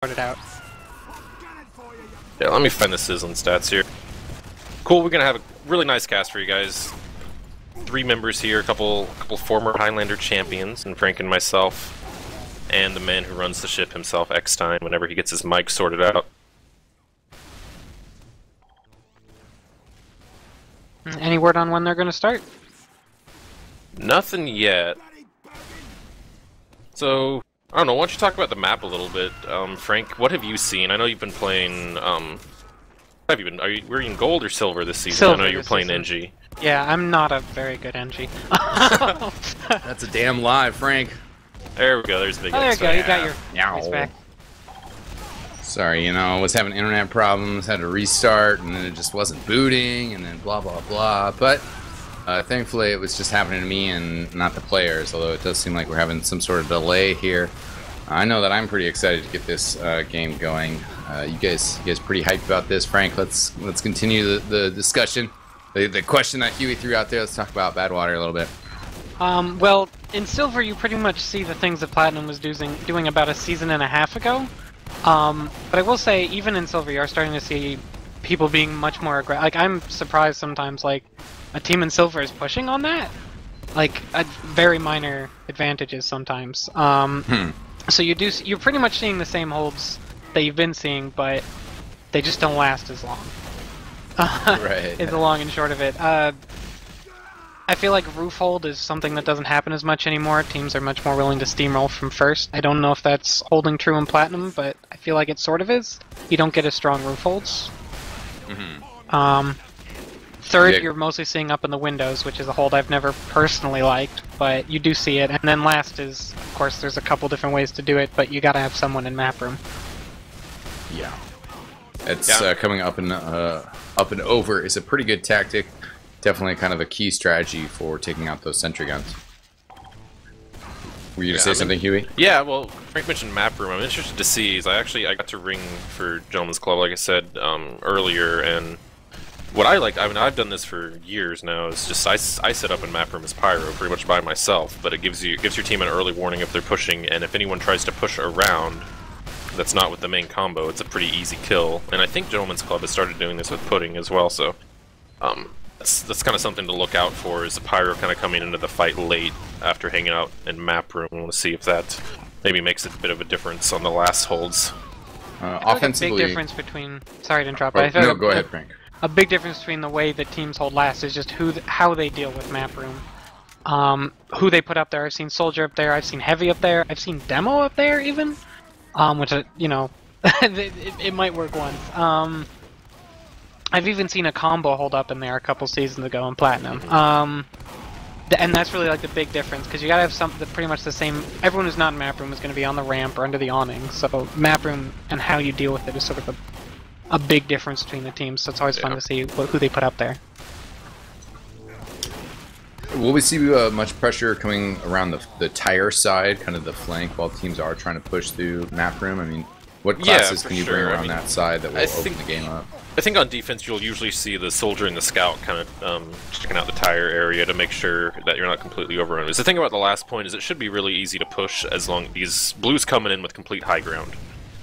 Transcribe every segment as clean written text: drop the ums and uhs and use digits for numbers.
Sort it out. Yeah, let me find the sizzling stats here. Cool, we're gonna have a really nice cast for you guys. 3 members here, a couple former Highlander champions, and Frank and myself, and the man who runs the ship himself, eXtine, whenever he gets his mic sorted out. Any word on when they're gonna start? Nothing yet. So, I don't know, why don't you talk about the map a little bit? Frank, what have you seen? I know you've been playing, were you in gold or silver this season? Silver I know you were playing season. NG. Yeah, I'm not a very good NG. That's a damn lie, Frank. There we go, there's the big Oh, there you go, you got your Yow. voice back. Sorry, you know, I was having internet problems, had to restart, and then it just wasn't booting, and then blah blah blah. But thankfully, it was just happening to me and not the players. Although it does seem like we're having some sort of delay here. I know that I'm pretty excited to get this game going. You guys pretty hyped about this, Frank? Let's continue the discussion. The question that Huey threw out there. Let's talk about Badwater a little bit. Well, in Silver, you pretty much see the things that Platinum was doing about a season and a half ago. But I will say, even in Silver, you are starting to see people being much more aggressive. Like, I'm surprised sometimes, like, a team in Silver is pushing on that. Like, very minor advantages sometimes. So you're pretty much seeing the same holds that you've been seeing, but they just don't last as long. Right. Is the long and short of it. I feel like roof hold is something that doesn't happen as much anymore. Teams are much more willing to steamroll from first. I don't know if that's holding true in Platinum, but I feel like it sort of is. You don't get as strong roof holds. Third, Yeah. you're mostly seeing up in the windows, which is a hold I've never personally liked, but you do see it. And then last is, of course, there's a couple different ways to do it, but you gotta have someone in map room. Yeah. It's coming up and over is a pretty good tactic. Definitely kind of a key strategy for taking out those sentry guns. Were you gonna say something, Huey? Yeah, well, Frank mentioned map room. I'm interested to see. I got to ring for Gentleman's Club, like I said earlier, and what I like, I mean, I've done this for years now. Is just I set up in map room as pyro pretty much by myself, but it gives your team an early warning if they're pushing, and if anyone tries to push around, that's not with the main combo. It's a pretty easy kill, and I think Gentleman's Club has started doing this with pudding as well. So, that's kind of something to look out for. Is a pyro kind of coming into the fight late after hanging out in map room. I want to see if that maybe makes a bit of a difference on the last holds. Offensively, A big difference between. Sorry to interrupt. Oh, but I no, go ahead, Frank. A big difference between the way that teams hold last is just how they deal with map room. Who they put up there. I've seen Soldier up there. I've seen Heavy up there. I've seen Demo up there even. Which you know, it might work once. I've even seen a combo hold up in there a couple seasons ago in Platinum. And that's really like the big difference, because you gotta have something pretty much the same. Everyone who's not in map room is going to be on the ramp or under the awning. So map room and how you deal with it is sort of a big difference between the teams. So it's always fun to see who they put up there. Will we see much pressure coming around the tire side, kind of the flank, while teams are trying to push through map room? I mean, what classes can you bring around that side that will open the game up? I think on defense you'll usually see the soldier and the scout kind of checking out the tire area to make sure that you're not completely overrun. Because the thing about the last point is it should be really easy to push as long as these blues coming in with complete high ground,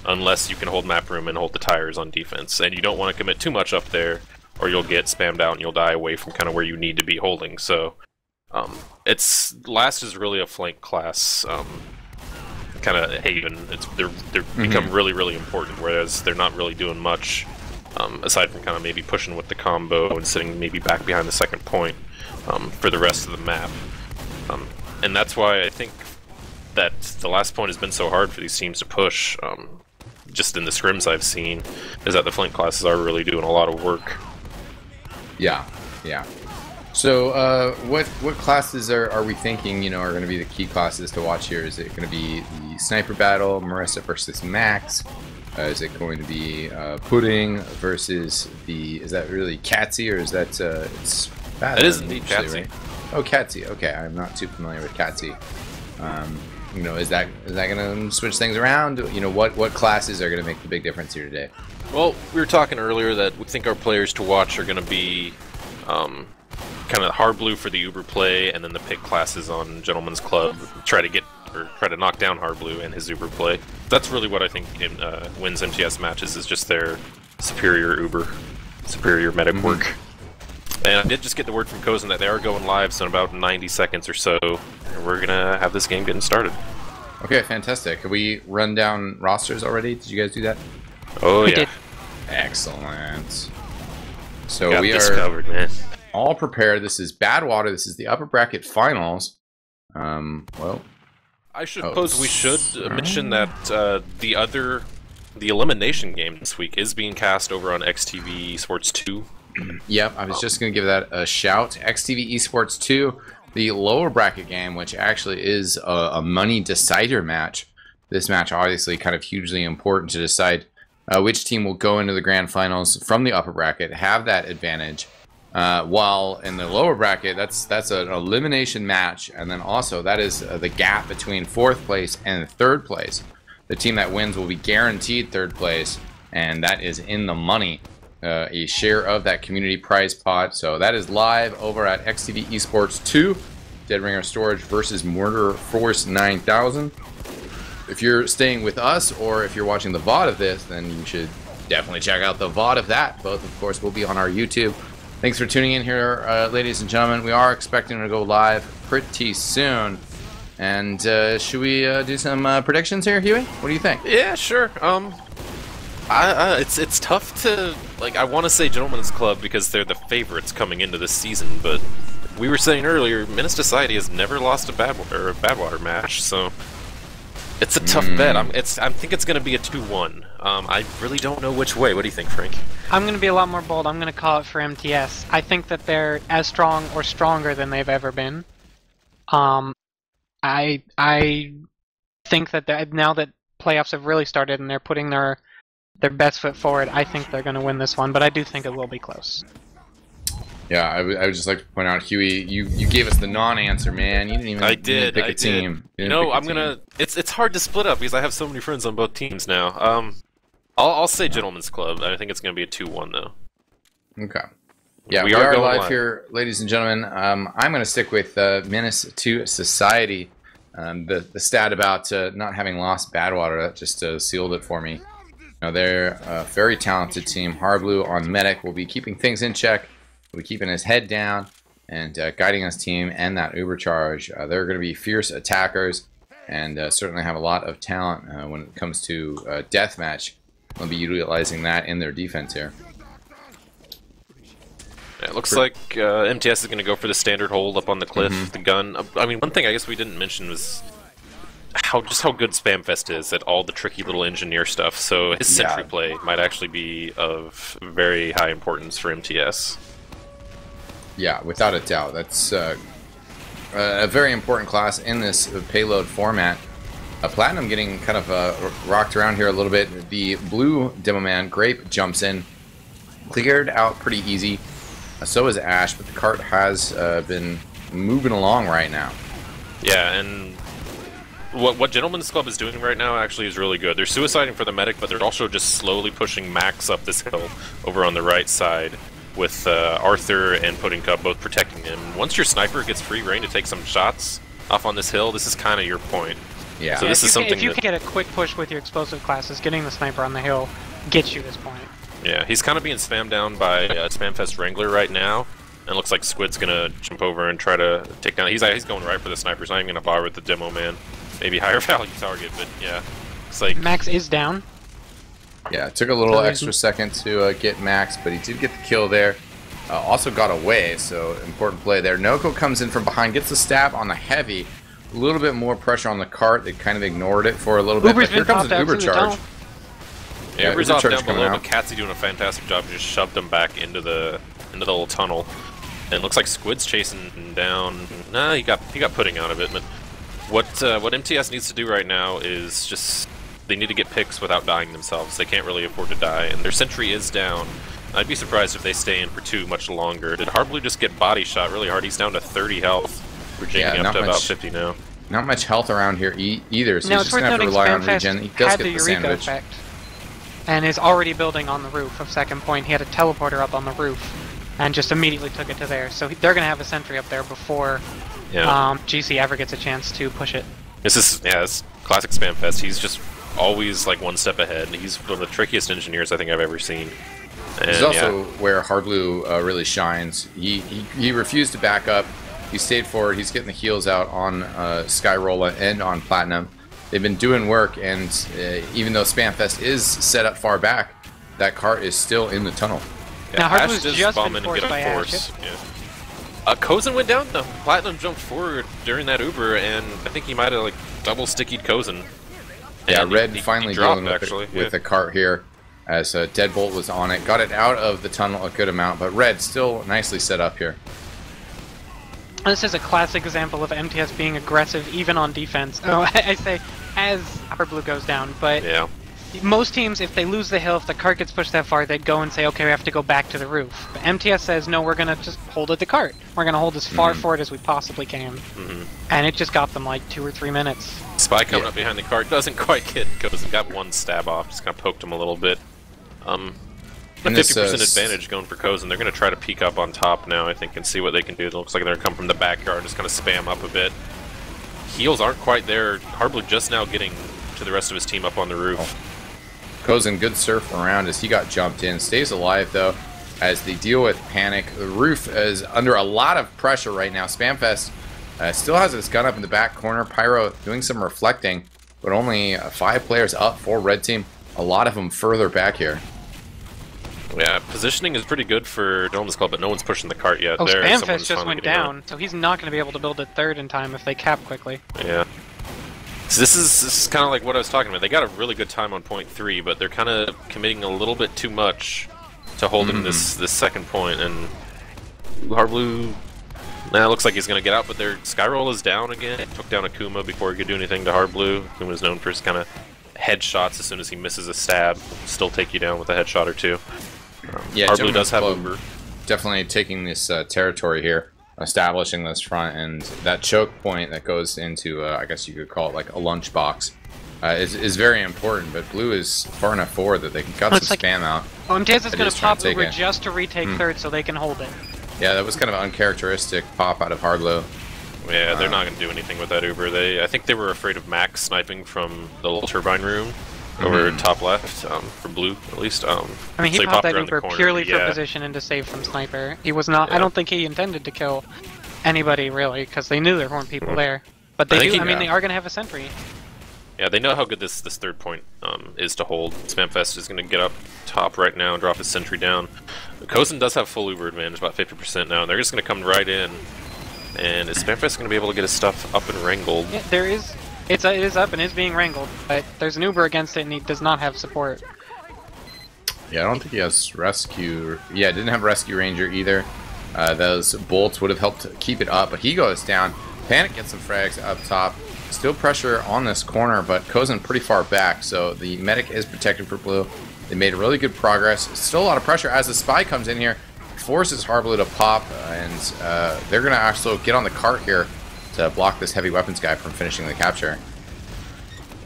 unless you can hold map room and hold the tires on defense. And you don't want to commit too much up there, or you'll get spammed out and you'll die away from kind of where you need to be holding. So last is really a flank class kind of haven. They're become really important, whereas they're not really doing much aside from kind of maybe pushing with the combo and sitting maybe back behind the second point for the rest of the map. And that's why I think that the last point has been so hard for these teams to push. Just in the scrims I've seen, is that the flank classes are really doing a lot of work. Yeah. So, what classes are we thinking, you know, are going to be the key classes to watch here? Is it going to be the sniper battle, Marissa versus Max? Is it going to be Pudding versus is that really Catsy, or is that it's bad? It is indeed Catsy. Right? Oh, Catsy. Okay, I'm not too familiar with Catsy. You know, is that going to switch things around? You know, what classes are going to make the big difference here today? Well, we were talking earlier that we think our players to watch are going to be kind of hard blue for the Uber play, and then the pick classes on Gentleman's Club try to knock down hard blue and his Uber play. That's really what I think wins MTS matches, is just their superior medic work. And I did just get the word from Kozin that they are going live, so in about 90 seconds or so, we're gonna have this game getting started. Okay, fantastic. Have we run down rosters already? Did you guys do that? Oh, We yeah. did. Excellent. So Got we this are covered, man. all prepared. This is Badwater. This is the upper bracket finals. Well, I suppose we should mention that the elimination game this week is being cast over on eXtv Esports 2. yep, I was just going to give that a shout. eXtv Esports 2, the lower bracket game, which actually is a money decider match. This match obviously kind of hugely important to decide which team will go into the grand finals from the upper bracket, have that advantage. While in the lower bracket, that's an elimination match, and then also that is the gap between 4th place and 3rd place. The team that wins will be guaranteed 3rd place, and that is in the money, a share of that community prize pot. So that is live over at eXtv Esports 2, Dead Ringer Storage versus Mortar Force 9000. If you're staying with us, or if you're watching the VOD of this, then you should definitely check out the VOD of that. Both, of course, will be on our YouTube. Thanks for tuning in here, ladies and gentlemen. We are expecting to go live pretty soon. And should we do some predictions here, Huey? What do you think? Yeah, sure. It's tough to, like, I want to say Gentleman's Club because they're the favorites coming into this season, but we were saying earlier, Menace Society has never lost a Badwater match, so it's a tough bet. I think it's going to be a 2-1. I really don't know which way. What do you think, Frank? I'm going to be a lot more bold. I'm going to call it for MTS. I think that they're as strong or stronger than they've ever been. I think that now that playoffs have really started and they're putting their best foot forward, I think they're going to win this one, but I do think it will be close. Yeah, I would just like to point out, Huey, you gave us the non-answer, man. You didn't even pick a team. You know, it's hard to split up because I have so many friends on both teams now. I'll say Gentleman's Club. I think it's going to be a 2-1 though. Okay. Yeah, we are live here, ladies and gentlemen. I'm going to stick with Menace to Society. The stat about not having lost Badwater, that just sealed it for me. Now, they're a very talented team. Hardblue on Medic will be keeping things in check. We'll be keeping his head down and guiding his team and that Uber charge. They're going to be fierce attackers and certainly have a lot of talent when it comes to deathmatch. They'll be utilizing that in their defense here. Yeah, it looks like MTS is going to go for the standard hold up on the cliff, the gun. I mean, one thing I guess we didn't mention was how good Spamfest is at all the tricky little engineer stuff. So his sentry play might actually be of very high importance for MTS. Yeah, without a doubt. That's a very important class in this payload format. Platinum getting kind of rocked around here a little bit. The blue demo man, Grape, jumps in. Cleared out pretty easy. So is Ash, but the cart has been moving along right now. Yeah, and what Gentleman's Club is doing right now actually is really good. They're suiciding for the medic, but they're also just slowly pushing Max up this hill over on the right side with Arthur and Pudding Cup both protecting him. Once your sniper gets free reign to take some shots off on this hill, this is kind of your point. Yeah. So this is something if you can get a quick push with your explosive classes, getting the sniper on the hill gets you this point. Yeah, he's kind of being spammed down by Spamfest Wrangler right now, and it looks like Squid's gonna jump over and try to take down. He's going right for the sniper. He's not even gonna bother with the demo man. Maybe higher value target, but yeah, it's like Max is down. Yeah, it took a little extra second to get Max, but he did get the kill there. Also got away, so important play there. Noko comes in from behind, gets the stab on the heavy. A little bit more pressure on the cart. They kind of ignored it for a little bit. But here comes an Uber charge. Yeah, Uber's off down below, but Katsy doing a fantastic job. Just shoved him back into the little tunnel. And it looks like Squid's chasing him down. Nah, he got Pudding out of it. But what MTS needs to do right now is just they need to get picks without dying themselves. They can't really afford to die, and their sentry is down. I'd be surprised if they stay in for too much longer. Did Hardblue just get body shot really hard? He's down to 30 health. We're janking up to about 50 now. Not much health around here either, so no, he's just going to have to rely on regen. He does get the sandwich. Effect, and is already building on the roof of second point. He had a teleporter up on the roof. and just immediately took it to there. So they're going to have a sentry up there before GC ever gets a chance to push it. This is it's classic Spamfest. He's just always like one step ahead. He's one of the trickiest engineers I think I've ever seen. And, this is also where Hardblue really shines. He refused to back up. He stayed forward. He's getting the heals out on Skyrolla and on Platinum. They've been doing work, and even though Spamfest is set up far back, that cart is still in the tunnel. Now Hardblue's Ash just bomb been and get forced by a Ash. force. Yeah. Kozen went down though. Platinum jumped forward during that Uber, and I think he might have like double stickied Kozen. Yeah, And Red he finally dropped, dealing with, actually. with the cart here, as Deadbolt was on it. Got it out of the tunnel a good amount, but Red still nicely set up here. This is a classic example of MTS being aggressive even on defense. Oh, I say as Hardblue goes down, but most teams, if they lose the hill, if the cart gets pushed that far, they'd go and say, okay, we have to go back to the roof. But MTS says, no, we're going to just hold at the cart. We're going to hold as far forward as we possibly can. And it just got them like 2 or 3 minutes. Spy coming up behind the cart doesn't quite get Kozen. Got one stab off, just kind of poked him a little bit. A 50% advantage going for Kozen. They're going to try to peek up on top now, I think, and see what they can do. It looks like they're going to come from the backyard and just kind of spam up a bit. Heals aren't quite there. Hardblue just now getting to the rest of his team up on the roof. Kozen, good surf around as he got jumped in. Stays alive, though, as they deal with panic. The roof is under a lot of pressure right now. Spamfest still has his gun up in the back corner. Pyro doing some reflecting, but only 5 players up for Red Team. A lot of them further back here. Yeah, positioning is pretty good for Dolan's Club, but no one's pushing the cart yet. Oh, Spamfest just went down, so he's not going to be able to build it third in time if they cap quickly. Yeah. So this is kind of like what I was talking about. They got a really good time on point 3, but they're kind of committing a little bit too much to holding this second point. And Hardblue, looks like he's going to get out, but their Skyroll is down again. Took down Akuma before he could do anything to Hardblue. Akuma's known for his kind of headshots as soon as he misses a stab. Still take you down with a headshot or two. Yeah, Hardblue does have Uber. Definitely taking this territory here, establishing this front, and that choke point that goes into, I guess you could call it like a lunchbox, is very important. But Blue is far enough forward that they can cut some spam out. Oh, MTS is going to pop Uber just to retake third so they can hold it. Yeah, that was kind of uncharacteristic pop out of Hardblue. Yeah, they're not going to do anything with that Uber. I think they were afraid of Max sniping from the little turbine room over top left, for Blue at least. I mean, he so popped that Uber purely for position and to save from sniper. He was not. I don't think he intended to kill anybody really, because they knew there weren't people there. But they do. I mean, they are going to have a sentry. Yeah, they know how good this third point is to hold. Spamfest is going to get up top right now and drop his sentry down. Kozen does have full Uber advantage, about 50% now. They're just going to come right in, and is Spamfest going to be able to get his stuff up and wrangled? Yeah, there is. It is up and is being wrangled, but there's an Uber against it and he does not have support. Yeah, I don't think he has rescue. Yeah, didn't have rescue ranger either. Those bolts would have helped keep it up, but he goes down. Panic gets some frags up top. Still pressure on this corner, but Kozen pretty far back, so the medic is protected for Blue. They made really good progress. Still a lot of pressure as the spy comes in here, forces Hardblue to pop, and they're going to actually get on the cart here to block this heavy weapons guy from finishing the capture.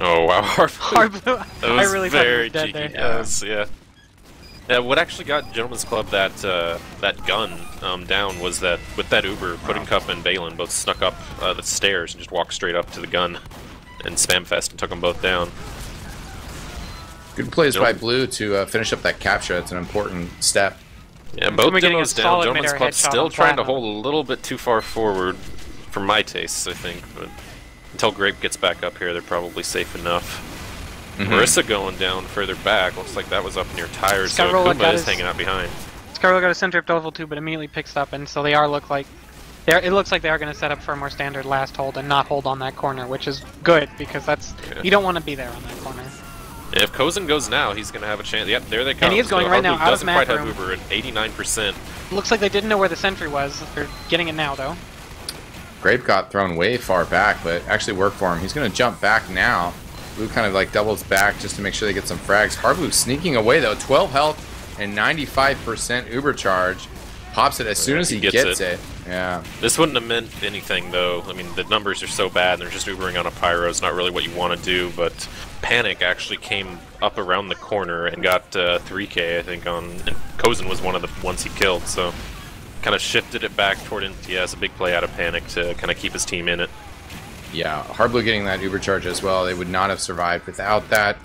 Oh wow, Hardblue. I really thought he was dead there. Yeah, what actually got Gentleman's Club that that gun down was that with that Uber, Pudding Cup and Balin both snuck up the stairs and just walked straight up to the gun and Spamfest and took them both down. Good plays by Blue to finish up that capture. That's an important step. Yeah, both demos down. Gentleman's Club still trying to hold a little bit too far forward for my tastes, I think. But until Grape gets back up here, they're probably safe enough. Marissa going down further back. Looks like that was up near tires, so Akuma is hanging out behind. Skyroll got a center up to level 2, but immediately picks up, and so they are look like it looks like they are going to set up for a more standard last hold and not hold on that corner, which is good because that's you don't want to be there on that corner. And if Kozen goes now, he's going to have a chance. Yep, there they come. And he is going right now out of map room. Doesn't quite have Uber at 89%. Looks like they didn't know where the sentry was. They're getting it now, though. Grape got thrown way far back, but actually worked for him. He's going to jump back now. Blue kind of like doubles back just to make sure they get some frags. Hardblue sneaking away, though. 12 health and 95% Uber charge. Pops it as soon as he gets it. Yeah. This wouldn't have meant anything, though. I mean, the numbers are so bad, and they're just Ubering on a Pyro. It's not really what you want to do, but Panic actually came up around the corner and got 3K, I think, on... And Kozen was one of the ones he killed, so... kind of shifted it back toward MTS. A big play out of panic to kind of keep his team in it. Yeah, Hardblue getting that Uber charge as well. They would not have survived without that.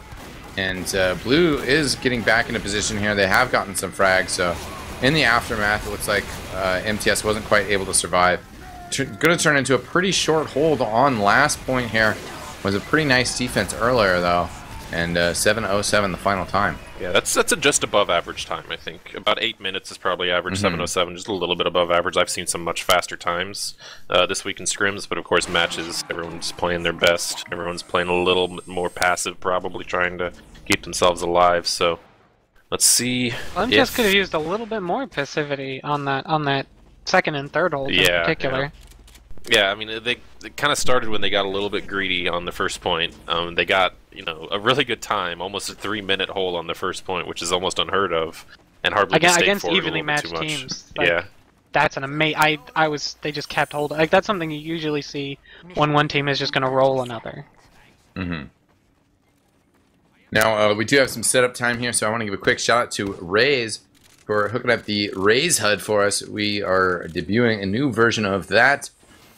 And Blue is getting back into position here. They have gotten some frags, so in the aftermath, it looks like MTS wasn't quite able to survive. Going to turn into a pretty short hold on last point here. Was a pretty nice defense earlier, though. And 7:07 the final time. Yeah, that's a just above average time, I think. About 8 minutes is probably average, 7:07, just a little bit above average. I've seen some much faster times this week in scrims, but of course matches, everyone's playing their best. Everyone's playing a little bit more passive, probably trying to keep themselves alive, so let's see. MTS could have used a little bit more passivity on that second and third hold in particular. Yeah, I mean, they kind of started when they got a little bit greedy on the first point. They got, you know, a really good time, almost a 3-minute hold on the first point, which is almost unheard of, and hardly against evenly matched teams. Like, yeah, that's an amazing. They just kept holding. Like that's something you usually see when one team is just going to roll another. Now we do have some setup time here, so I want to give a quick shout out to Raze for hooking up the Raze HUD for us. We are debuting a new version of that.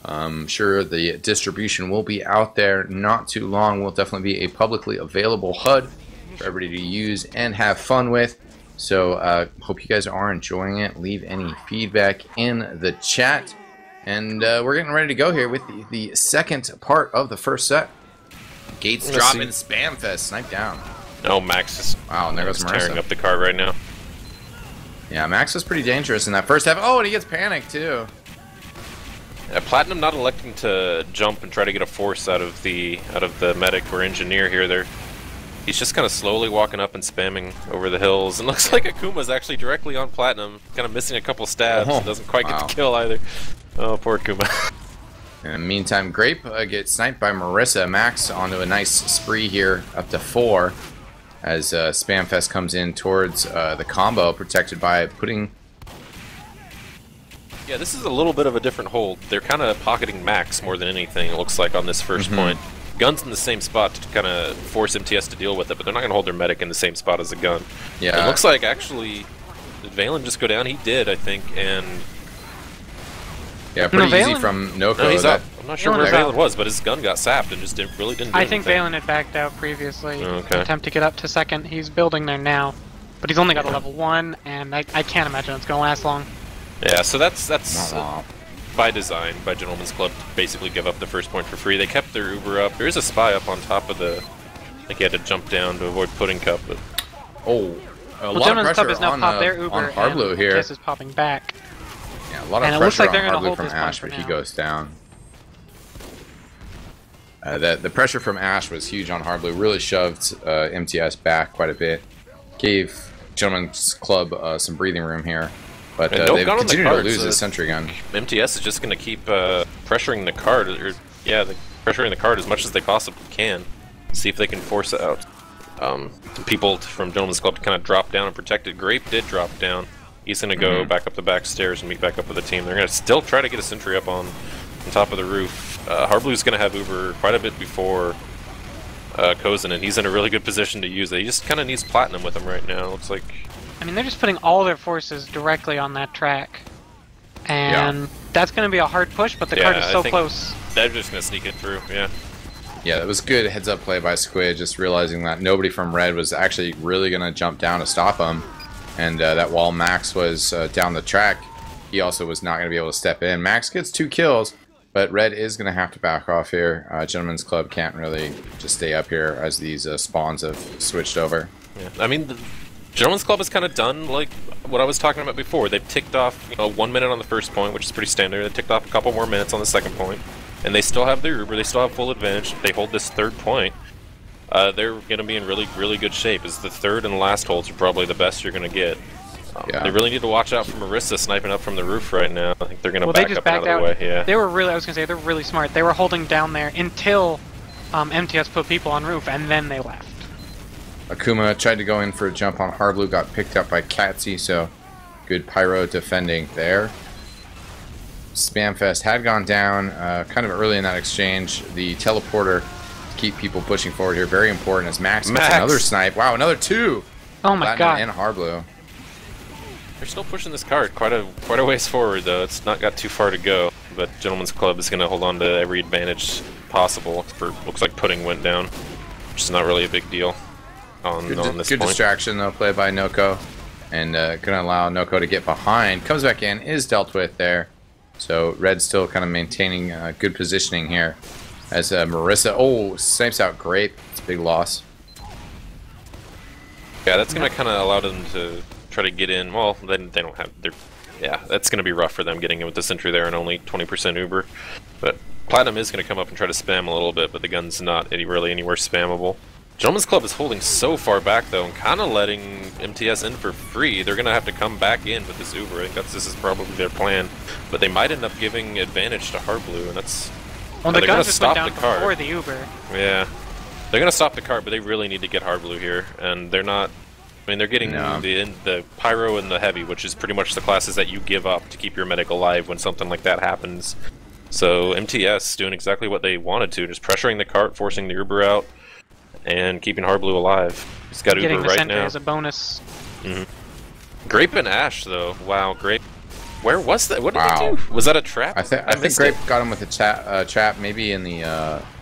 I'm sure the distribution will be out there not too long. Will definitely be a publicly available HUD for everybody to use and have fun with. So hope you guys are enjoying it. Leave any feedback in the chat. And we're getting ready to go here with the second part of the first set. Gates dropping, Spam Fest, snipe down. Oh, Max is wow, and there goes Marissa. Tearing up the cart right now. Yeah, Max was pretty dangerous in that first half. Oh, and he gets panicked too. Platinum not electing to jump and try to get a force out of the medic or engineer here. He's just kind of slowly walking up and spamming over the hills. And looks like Akuma's actually directly on Platinum, kind of missing a couple stabs. And doesn't quite get the kill either. Oh, poor Akuma. In the meantime, Grape gets sniped by Marissa. Max onto a nice spree here, up to 4, as Spamfest comes in towards the combo, protected by putting... Yeah, this is a little bit of a different hold. They're kind of pocketing Max more than anything, it looks like, on this first point. Gun's in the same spot to kind of force MTS to deal with it, but they're not going to hold their medic in the same spot as the gun. Yeah. It looks like, actually, did Valen just go down? He did, I think, and... Yeah, pretty easy from Noko. No, he's up. I'm not sure where Valen was, but his gun got sapped and just really didn't do I think anything. Valen had backed out previously. Okay. Attempt to get up to second. He's building there now. But he's only got a level 1, and I can't imagine it's going to last long. Yeah, so that's by design, by Gentleman's Club, to basically give up the first point for free. They kept their Uber up. There is a spy up on top of the... I think he had to jump down to avoid pudding cup, but... Oh, a lot Gentleman's of Club pressure is now on, popped their Uber, on Hardblue and here. MTS is popping back. Yeah, a lot of and pressure it looks like on they're going to Hardblue hold from this Ash, point but for he now. goes down. The pressure from Ash was huge on Hardblue. Really shoved MTS back quite a bit. Gave Gentleman's Club some breathing room here. But they've continued to lose the sentry gun. MTS is just going to keep pressuring the card, pressuring the card as much as they possibly can. See if they can force it out. People from Gentleman's Club to kind of drop down and protect it. Grape did drop down. He's going to go back up the back stairs and meet back up with the team. They're going to still try to get a sentry up on top of the roof. Harblue's going to have Uber quite a bit before Kozin, and he's in a really good position to use it. He just kind of needs Platinum with him right now. Looks like... I mean, they're just putting all their forces directly on that track. And that's going to be a hard push, but the card is so close. They're just going to sneak it through, yeah. Yeah, that was good heads-up play by Squid, just realizing that nobody from Red was actually really going to jump down to stop him. And that while Max was down the track, he also was not going to be able to step in. Max gets 2 kills, but Red is going to have to back off here. Gentleman's Club can't really just stay up here as these spawns have switched over. Yeah, I mean... Gentleman's Club has kind of done like what I was talking about before. They've ticked off 1 minute on the first point, which is pretty standard. They ticked off a couple more minutes on the second point. And they still have their Uber. They still have full advantage. They hold this third point. They're going to be in really, really good shape. As the third and last holds are probably the best you're going to get. They really need to watch out for Marissa sniping up from the roof right now. I think they're going to back up out of the way. Yeah. They were really, I was going to say, they're really smart. They were holding down there until MTS put people on roof, and then they left. Akuma tried to go in for a jump on Hardblue, got picked up by Katsy, so good Pyro defending there. Spamfest had gone down kind of early in that exchange. The teleporter to keep people pushing forward here, very important as Max gets another snipe. Wow, another 2! Oh my god. And Hardblue. They're still pushing this card quite a ways forward, though. It's not got too far to go. But Gentleman's Club is going to hold on to every advantage possible. Looks like Pudding went down, which is not really a big deal on this good point. Distraction, though, played by Noko. And going to allow Noko to get behind. Comes back in, is dealt with there. So Red's still kind of maintaining good positioning here. As Marissa, snipes out Grape. It's a big loss. Yeah, that's going to kind of allow them to try to get in. Well, then they don't have their... Yeah, that's going to be rough for them getting in with the sentry there and only 20% Uber. But Platinum is going to come up and try to spam a little bit, but the gun's not really anywhere spammable. Gentleman's Club is holding so far back, though, and kind of letting MTS in for free. They're going to have to come back in with this Uber. I think this is probably their plan. But they might end up giving advantage to Hard Blue, and that's... Well, the gun just went down before the Uber. Yeah. They're going to stop the cart, but they really need to get Hard Blue here, and they're not... I mean, they're getting the Pyro and the Heavy, which is pretty much the classes that you give up to keep your medic alive when something like that happens. So MTS doing exactly what they wanted to, just pressuring the cart, forcing the Uber out, and keeping Hard Blue alive. He's got Uber right now. As a bonus. Grape and Ash, though. Wow, Grape. Where was that? What did he do? Was that a trap? I think Grape got him with a trap, maybe in the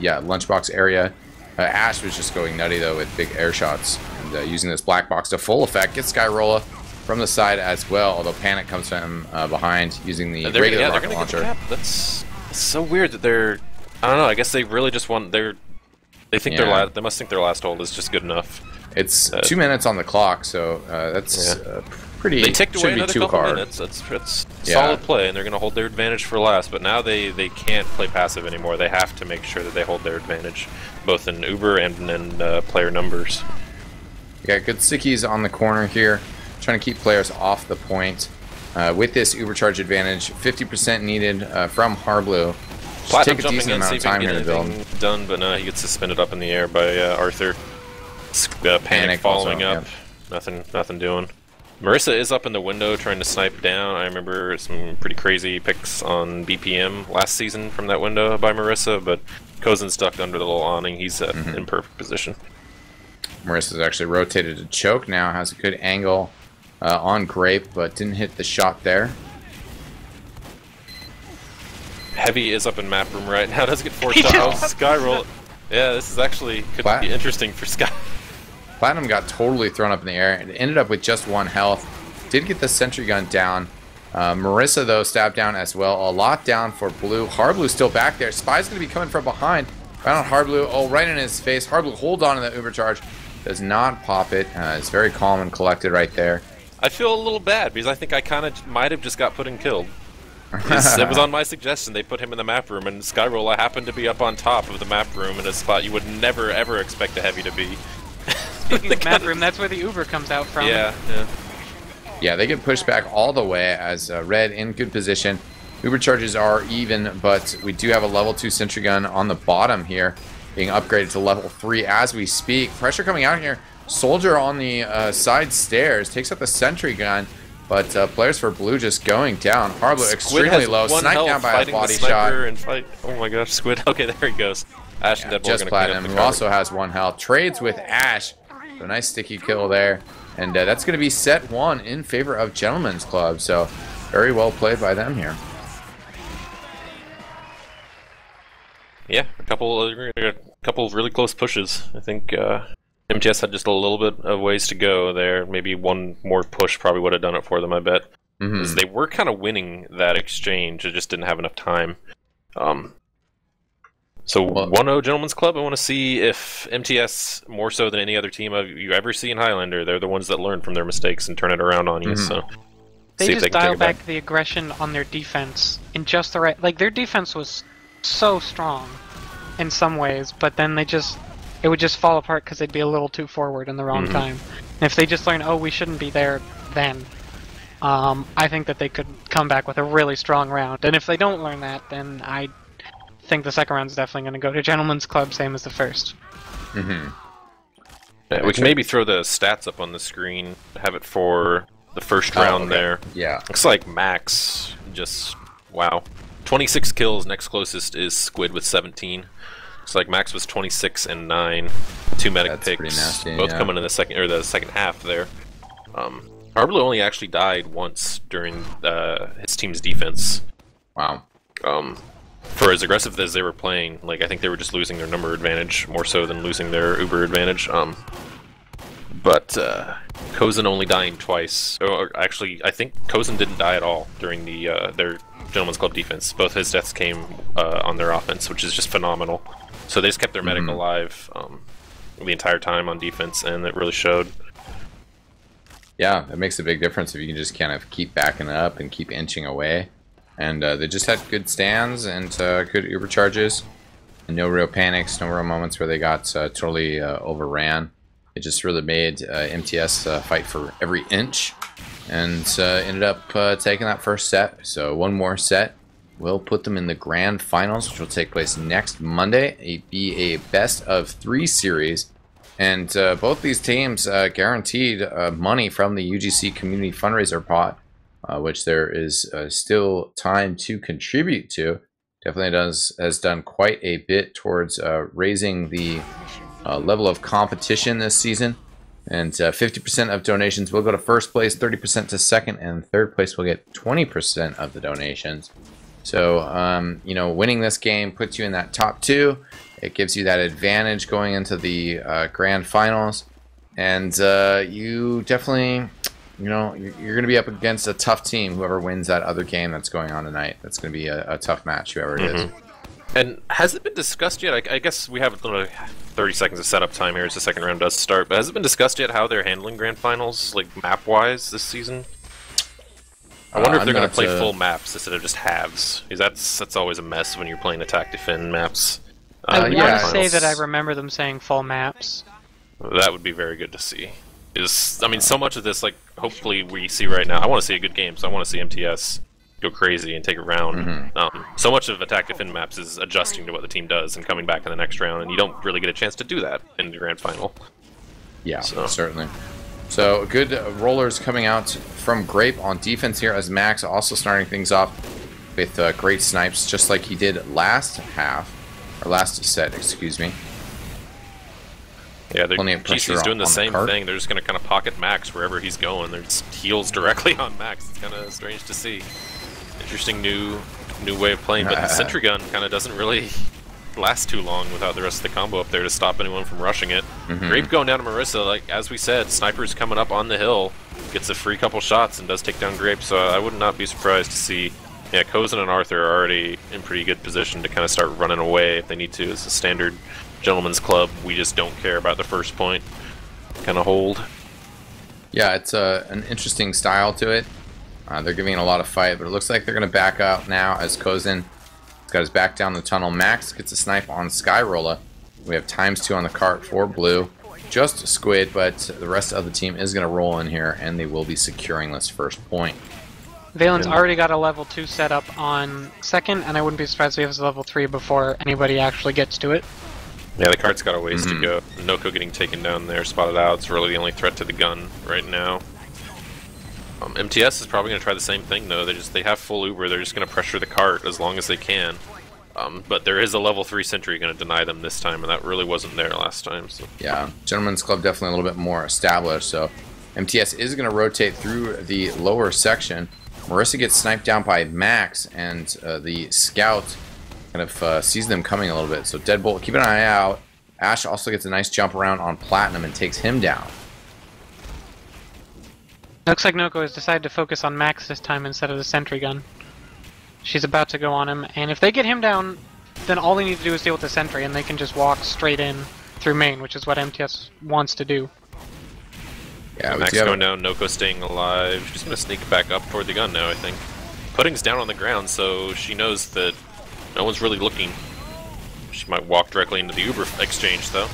lunchbox area. Ash was just going nutty, though, with big air shots. And using this black box to full effect. Gets Skyrolla from the side as well, although Panic comes from behind using the regular rocket launcher. That's so weird that they're... I don't know, I guess they really just want... They think they must think their last hold is just good enough. It's 2 minutes on the clock, so that's pretty... They ticked away another couple hard. minutes. That's solid play, and they're going to hold their advantage for last. But now they can't play passive anymore. They have to make sure that they hold their advantage, both in Uber and in player numbers. Yeah, good stickies on the corner here, trying to keep players off the point. With this Uber charge advantage, 50% needed from Harblue. Platinum take a decent amount of time here to build. Done, but no, he gets suspended up in the air by Arthur. Panic following also, up. Nothing doing. Marissa is up in the window trying to snipe down. I remember some pretty crazy picks on BPM last season from that window by Marissa, but Kozen's stuck under the little awning. He's in perfect position. Marissa's actually rotated to choke now, has a good angle on Grape, but didn't hit the shot there. Heavy is up in map room right now. Does get forced out. Skyroll. Yeah, this is actually could be interesting for Sky. Platinum got totally thrown up in the air and ended up with just 1 health. Did get the sentry gun down. Marissa, though, stabbed down as well. A lot down for Blue. Hardblue still back there. Spy's going to be coming from behind. Found Hardblue. Oh, right in his face. Hardblue holds on to that Uber charge. Does not pop it. It's very calm and collected right there. I feel a little bad because I think I kind of might have just got put and killed. It was on my suggestion. They put him in the map room, and Skyrolla happened to be up on top of the map room in a spot you would never ever expect a Heavy to be. Speaking of map room, that's where the Uber comes out from. Yeah, they get pushed back all the way as Red in good position. Uber charges are even, but we do have a level 2 sentry gun on the bottom here, being upgraded to level 3 as we speak. Pressure coming out here. Soldier on the side stairs takes out the sentry gun, but players for Blue just going down. Harbler extremely low, sniped down by a body shot. Oh my gosh, Squid. Okay, there he goes. Ash and Deadbolt just Platinum, who also has 1 health. Trades with Ash. So a nice sticky kill there. And that's going to be set 1 in favor of Gentleman's Club. So very well played by them here. Yeah, a couple of really close pushes. I think MTS had just a little bit of ways to go there. Maybe one more push probably would have done it for them, I bet. Because they were kind of winning that exchange. It just didn't have enough time. So 1-0 Gentleman's Club. I want to see if MTS, more so than any other team you ever see in Highlander, they're the ones that learn from their mistakes and turn it around on you. So they just dial back the aggression on their defense in just the right... Like, their defense was so strong in some ways, but then it would just fall apart because they'd be a little too forward in the wrong time. And if they just learn, oh, we shouldn't be there then, I think that they could come back with a really strong round. And if they don't learn that, then I think the second round's definitely going to go to Gentleman's Club, same as the first. Yeah, we can maybe throw the stats up on the screen, have it for the first round there. Yeah. Looks like Max just, wow. 26 kills, next closest is Squid with 17. Looks like Max was 26 and 9. 2 medic picks, pretty nasty, both coming in the second half there. Harblu only actually died once during his team's defense. Wow. For as aggressive as they were playing, like I think they were just losing their number advantage more so than losing their Uber advantage. But Kozin only dying twice. Or actually, I think Kozin didn't die at all during the their Gentleman's Club defense. Both his deaths came on their offense, which is just phenomenal. So they just kept their medic alive the entire time on defense, and it really showed. Yeah, it makes a big difference if you can just kind of keep backing up and keep inching away. And they just had good stands and good Uber charges. And no real panics, no real moments where they got totally overran. It just really made MTS fight for every inch. And ended up taking that first set. So one more set will put them in the grand finals, which will take place next Monday. It'll be a best of 3 series. And both these teams guaranteed money from the UGC Community Fundraiser pot, which there is still time to contribute to. Definitely has done quite a bit towards raising the level of competition this season. And 50% of donations will go to first place, 30% to second, and third place will get 20% of the donations. So, you know, winning this game puts you in that top 2. It gives you that advantage going into the grand finals. And you definitely, you know, you're going to be up against a tough team, whoever wins that other game that's going on tonight. That's going to be a tough match, whoever it is. And has it been discussed yet? I guess we have 30 seconds of setup time here as the second round does start, but has it been discussed yet how they're handling grand finals, like map-wise, this season? I wonder if they're going to play full maps instead of just halves, because that's always a mess when you're playing attack defend maps. I want to say that I remember them saying full maps. That would be very good to see. I mean, so much of this, like, hopefully we see right now. I want to see a good game, so I want to see MTS go crazy and take a round. So much of attack defend maps is adjusting to what the team does and coming back in the next round, and you don't really get a chance to do that in the grand final. Yeah, certainly. So good rollers coming out from Grape on defense here, as Max also starting things off with great snipes, just like he did last set, excuse me. Yeah, GC's doing the same thing. They're just going to kind of pocket Max wherever he's going. There's heals directly on Max. It's kind of strange to see. Interesting new way of playing, but the sentry gun kind of doesn't really last too long without the rest of the combo up there to stop anyone from rushing it. Grape going down to Marissa, like as we said, Sniper's coming up on the hill, gets a free couple shots and does take down Grape, so I would not be surprised to see, yeah, Kozin and Arthur are already in pretty good position to kind of start running away if they need to. It's a standard Gentleman's Club, we just don't care about the first point kind of hold. Yeah, it's an interesting style to it. They're giving it a lot of fight, but it looks like they're going to back out now as Kozin has got his back down the tunnel. Max gets a snipe on Skyrolla. We have ×2 on the cart for Blue. Just Squid, but the rest of the team is going to roll in here, and they will be securing this first point. Valen's already got a level 2 set up on second, and I wouldn't be surprised if he has a level 3 before anybody actually gets to it. Yeah, the cart's got a ways to go. Noko getting taken down there, spotted out. It's really the only threat to the gun right now. MTS is probably going to try the same thing, though. They have full Uber. They're just going to pressure the cart as long as they can. But there is a level 3 sentry going to deny them this time, and that really wasn't there last time. So. Yeah, Gentleman's Club definitely a little bit more established. So MTS is going to rotate through the lower section. Marissa gets sniped down by Max, and the scout kind of sees them coming a little bit. So Deadbolt, keep an eye out. Ash also gets a nice jump around on Platinum and takes him down. Looks like Noko has decided to focus on Max this time instead of the sentry gun. She's about to go on him, and if they get him down, then all they need to do is deal with the sentry, and they can just walk straight in through main, which is what MTS wants to do. Yeah, Max going down, Noko staying alive. She's going to sneak back up toward the gun now, I think. Pudding's down on the ground, so she knows that no one's really looking. She might walk directly into the Uber exchange, though.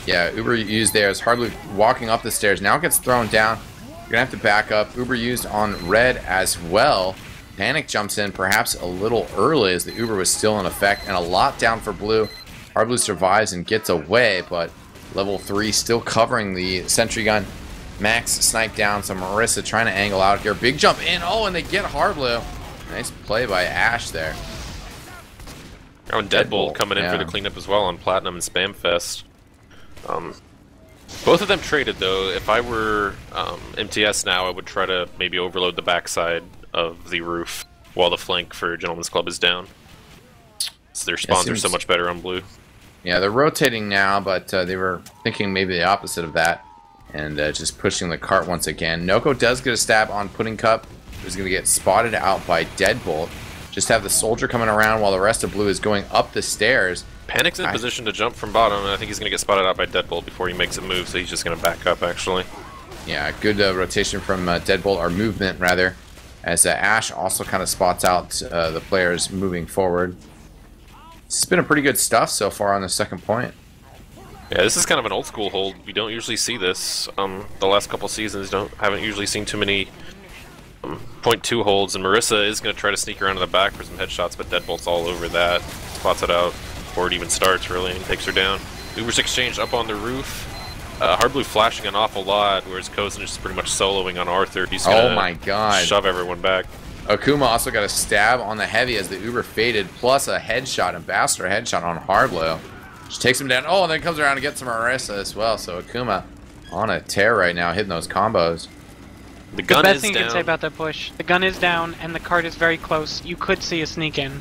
Yeah, Uber used there is hardly walking up the stairs. Now it gets thrown down. You're going to have to back up. Uber used on red as well. Panic jumps in perhaps a little early as the Uber was still in effect. And a lot down for Blue. Hardblue survives and gets away, but level 3 still covering the sentry gun. Max sniped down, so Marissa trying to angle out here. Big jump in. Oh, and they get Hardblue. Nice play by Ash there. Oh, and Deadbolt coming in for the cleanup as well on Platinum and Spamfest. Both of them traded though. If I were MTS now, I would try to maybe overload the backside of the roof while the flank for Gentleman's Club is down. So their spawns are so much better on blue. Yeah, they're rotating now, but they were thinking maybe the opposite of that, and just pushing the cart once again. Noko does get a stab on Pudding Cup, who's going to get spotted out by Deadbolt. Just have the soldier coming around while the rest of blue is going up the stairs. Panic's in position to jump from bottom, and I think he's going to get spotted out by Deadbolt before he makes a move, so he's just going to back up, actually. Yeah, good rotation from Deadbolt, or movement, rather, as Ash also kind of spots out the players moving forward. It's been a pretty good stuff so far on the second point. Yeah, this is kind of an old school hold. We don't usually see this. The last couple seasons haven't usually seen too many point 2 holds, and Marissa is going to try to sneak around to the back for some headshots, but Deadbolt's all over that. Spots it out before it even starts, really, and takes her down. Uber's exchange up on the roof. Hard Blue flashing an awful lot, whereas Kozen is pretty much soloing on Arthur. He's gonna shove everyone back. Akuma also got a stab on the heavy as the Uber faded, plus a headshot, ambassador headshot on Hardblow. Just takes him down. Oh, and then comes around and gets some Marissa as well. So Akuma on a tear right now, hitting those combos. The gun best is thing you down. can say about that push. The gun is down, and the cart is very close. You could see a sneak in.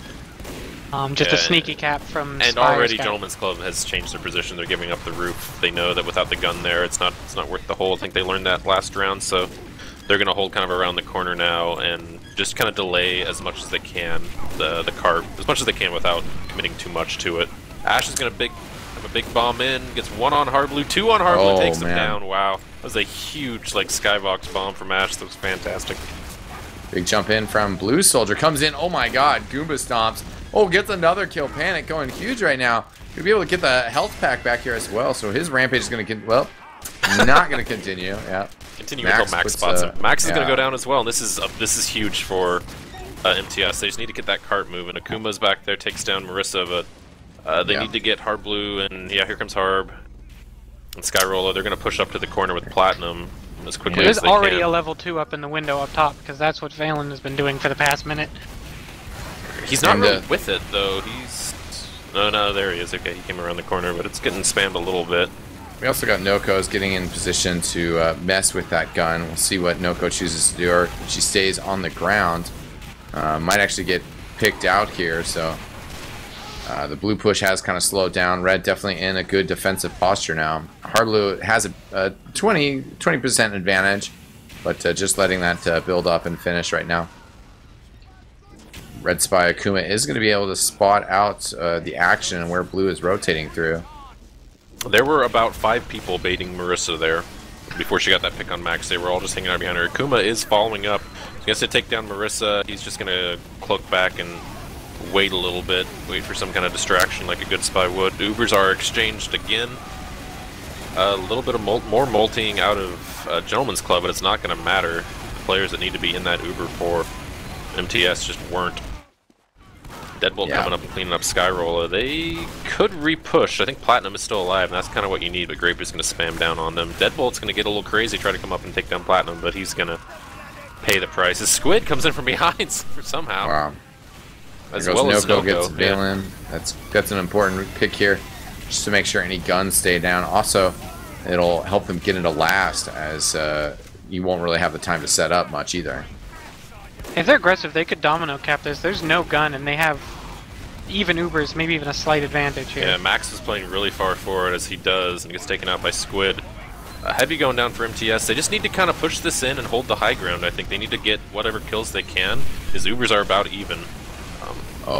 Just a sneaky cap from And Spire already Scout. Gentleman's Club has changed their position. They're giving up the roof. They know that without the gun there, it's not worth the hold. I think they learned that last round, so they're going to hold kind of around the corner now and just kind of delay as much as they can the cart, as much as they can without committing too much to it. Ash is going to have a big bomb in, gets 1 on Hard Blue, 2 on Hard Blue, takes them down. Wow, that was a huge like skybox bomb from Ash. That was fantastic. Big jump in from Blue Soldier, comes in. Oh my God, Goomba stomps. Oh, gets another kill. Panic going huge right now. He'll be able to get the health pack back here as well. So his rampage is going to get, well, not going to continue. Yeah. Continue until Max spots him. Max is going to go down as well, and this is huge for MTS. They just need to get that cart moving. Akuma's back there, takes down Marissa, but they need to get Hard Blue, and yeah, here comes Harb and Skyroller. They're going to push up to the corner with Platinum as quickly as they can. There's already a level 2 up in the window up top, because that's what Valen has been doing for the past minute. He's not really with it, though. No, there he is. Okay, he came around the corner, but it's getting spammed a little bit. We also got Noko's getting in position to mess with that gun. We'll see what Noko chooses to do, or if she stays on the ground. Might actually get picked out here, so the blue push has kind of slowed down. Red definitely in a good defensive posture now. Hard Blue has a 20% advantage, but just letting that build up and finish right now. Red Spy Akuma is going to be able to spot out the action and where blue is rotating through. There were about 5 people baiting Marissa there before she got that pick on Max. They were all just hanging out behind her. Akuma is following up. He has to take down Marissa. He's just going to cloak back and wait a little bit, wait for some kind of distraction like a good spy would. Ubers are exchanged again. A little bit of more molting out of Gentleman's Club, but it's not going to matter. The players that need to be in that Uber for MTS just weren't. Deadbolt coming up and cleaning up Skyroller. They could re-push. I think Platinum is still alive, and that's kind of what you need, but Graper's going to spam down on them. Deadbolt's going to get a little crazy, try to come up and take down Platinum, but he's going to pay the price. His Squid comes in from behind somehow. Wow. As well as Noko gets Valen. That's an important pick here, just to make sure any guns stay down. Also, it'll help them get into last, as you won't really have the time to set up much either. If they're aggressive, they could domino cap this. There's no gun, and they have even Ubers, maybe even a slight advantage here. Yeah, Max is playing really far forward as he does, and gets taken out by Squid. Heavy going down for MTS. They just need to kind of push this in and hold the high ground. I think they need to get whatever kills they can. His Ubers are about even.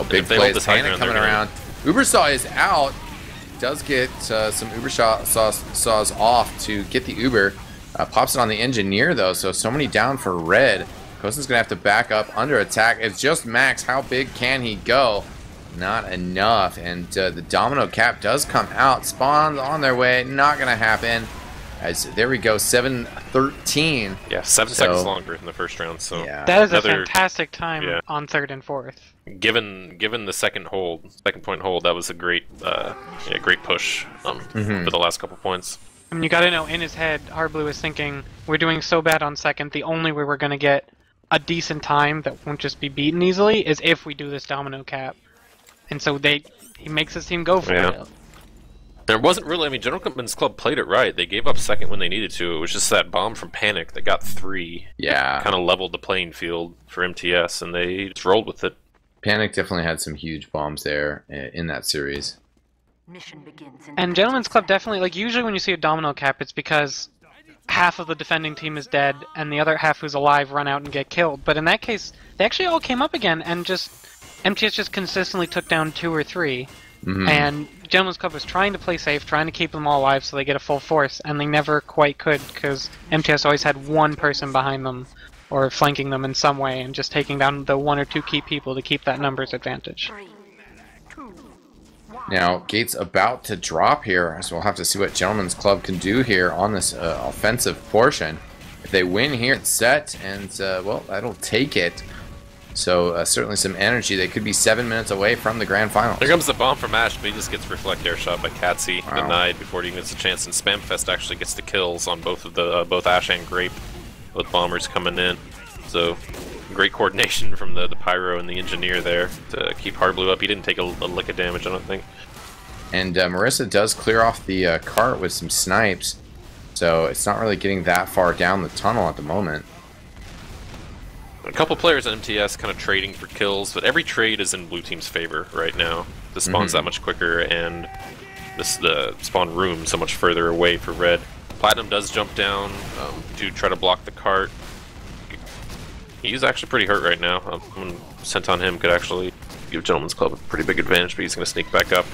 Big plays. Panic coming around. Ubersaw is out. Does get some Ubersaws off to get the Uber. Pops it on the Engineer, though, so many down for Red. Kosen's going to have to back up under attack. It's just Max. How big can he go? Not enough. And the Domino Cap does come out. Spawns on their way. Not going to happen. As there we go, 7-13. Yeah, 7 seconds longer in the first round. So that is a fantastic time on 3rd and 4th. Given the second point hold, that was a great great push for the last couple points. I mean, you got to know, in his head, Hard Blue is thinking, we're doing so bad on 2nd, the only way we're going to get a decent time that won't just be beaten easily is if we do this domino cap. And so he makes his team go for it. There wasn't really, I mean, Gentleman's Club played it right. They gave up second when they needed to. It was just that bomb from Panic that got 3. Yeah. Kind of leveled the playing field for MTS, and they just rolled with it. Panic definitely had some huge bombs there in that series. Mission begins And Gentleman's Club definitely, like, usually when you see a domino cap, it's because half of the defending team is dead, and the other half who's alive run out and get killed. But in that case, they actually all came up again, and just MTS just consistently took down 2 or 3. And Gentleman's Club was trying to play safe, trying to keep them all alive so they get a full force, and they never quite could, because MTS always had one person behind them, or flanking them in some way, and just taking down the 1 or 2 key people to keep that numbers advantage. 3, 2, 1. Now, Gate's about to drop here, so we'll have to see what Gentleman's Club can do here on this offensive portion. If they win here, it's set, and, well, that'll take it. So, certainly some energy. They could be 7 minutes away from the grand finals. There comes the bomb from Ash, but he just gets reflect air shot by Catsy, Wow. denied before he even gets a chance, and Spamfest actually gets the kills on both of the both Ash and Grape, with bombers coming in. So, great coordination from the Pyro and the Engineer there to keep Hard Blue up. He didn't take a lick of damage, I don't think. And Marissa does clear off the cart with some snipes, so it's not really getting that far down the tunnel at the moment. A couple players at MTS kind of trading for kills, but every trade is in blue team's favor right now. The spawn's that much quicker, and the spawn room so much further away for red. Platinum does jump down to try to block the cart. He's actually pretty hurt right now. One sent on him could actually give Gentleman's Club a pretty big advantage, but he's going to sneak back up.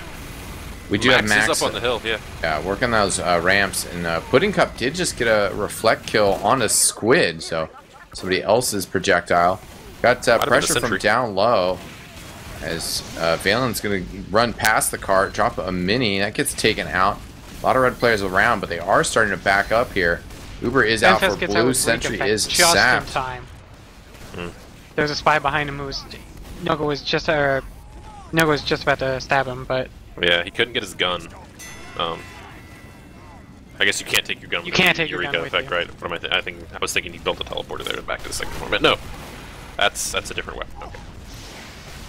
We do have Max is up on the hill, yeah. Yeah, working those ramps, and Pudding Cup did just get a reflect kill on a squid, so somebody else's projectile. Got pressure from down low, as Valen's going to run past the cart, drop a mini, that gets taken out. A lot of red players around, but they are starting to back up here. Uber is out for blue, Sentry is sapped. In time. There's a spy behind him who was Noga was just about to stab him, but yeah, he couldn't get his gun. I guess you can't take your gun. You can't take your gun with effect, you. right? What am I was thinking he built a teleporter there back to the second one, but no, that's a different weapon. Okay.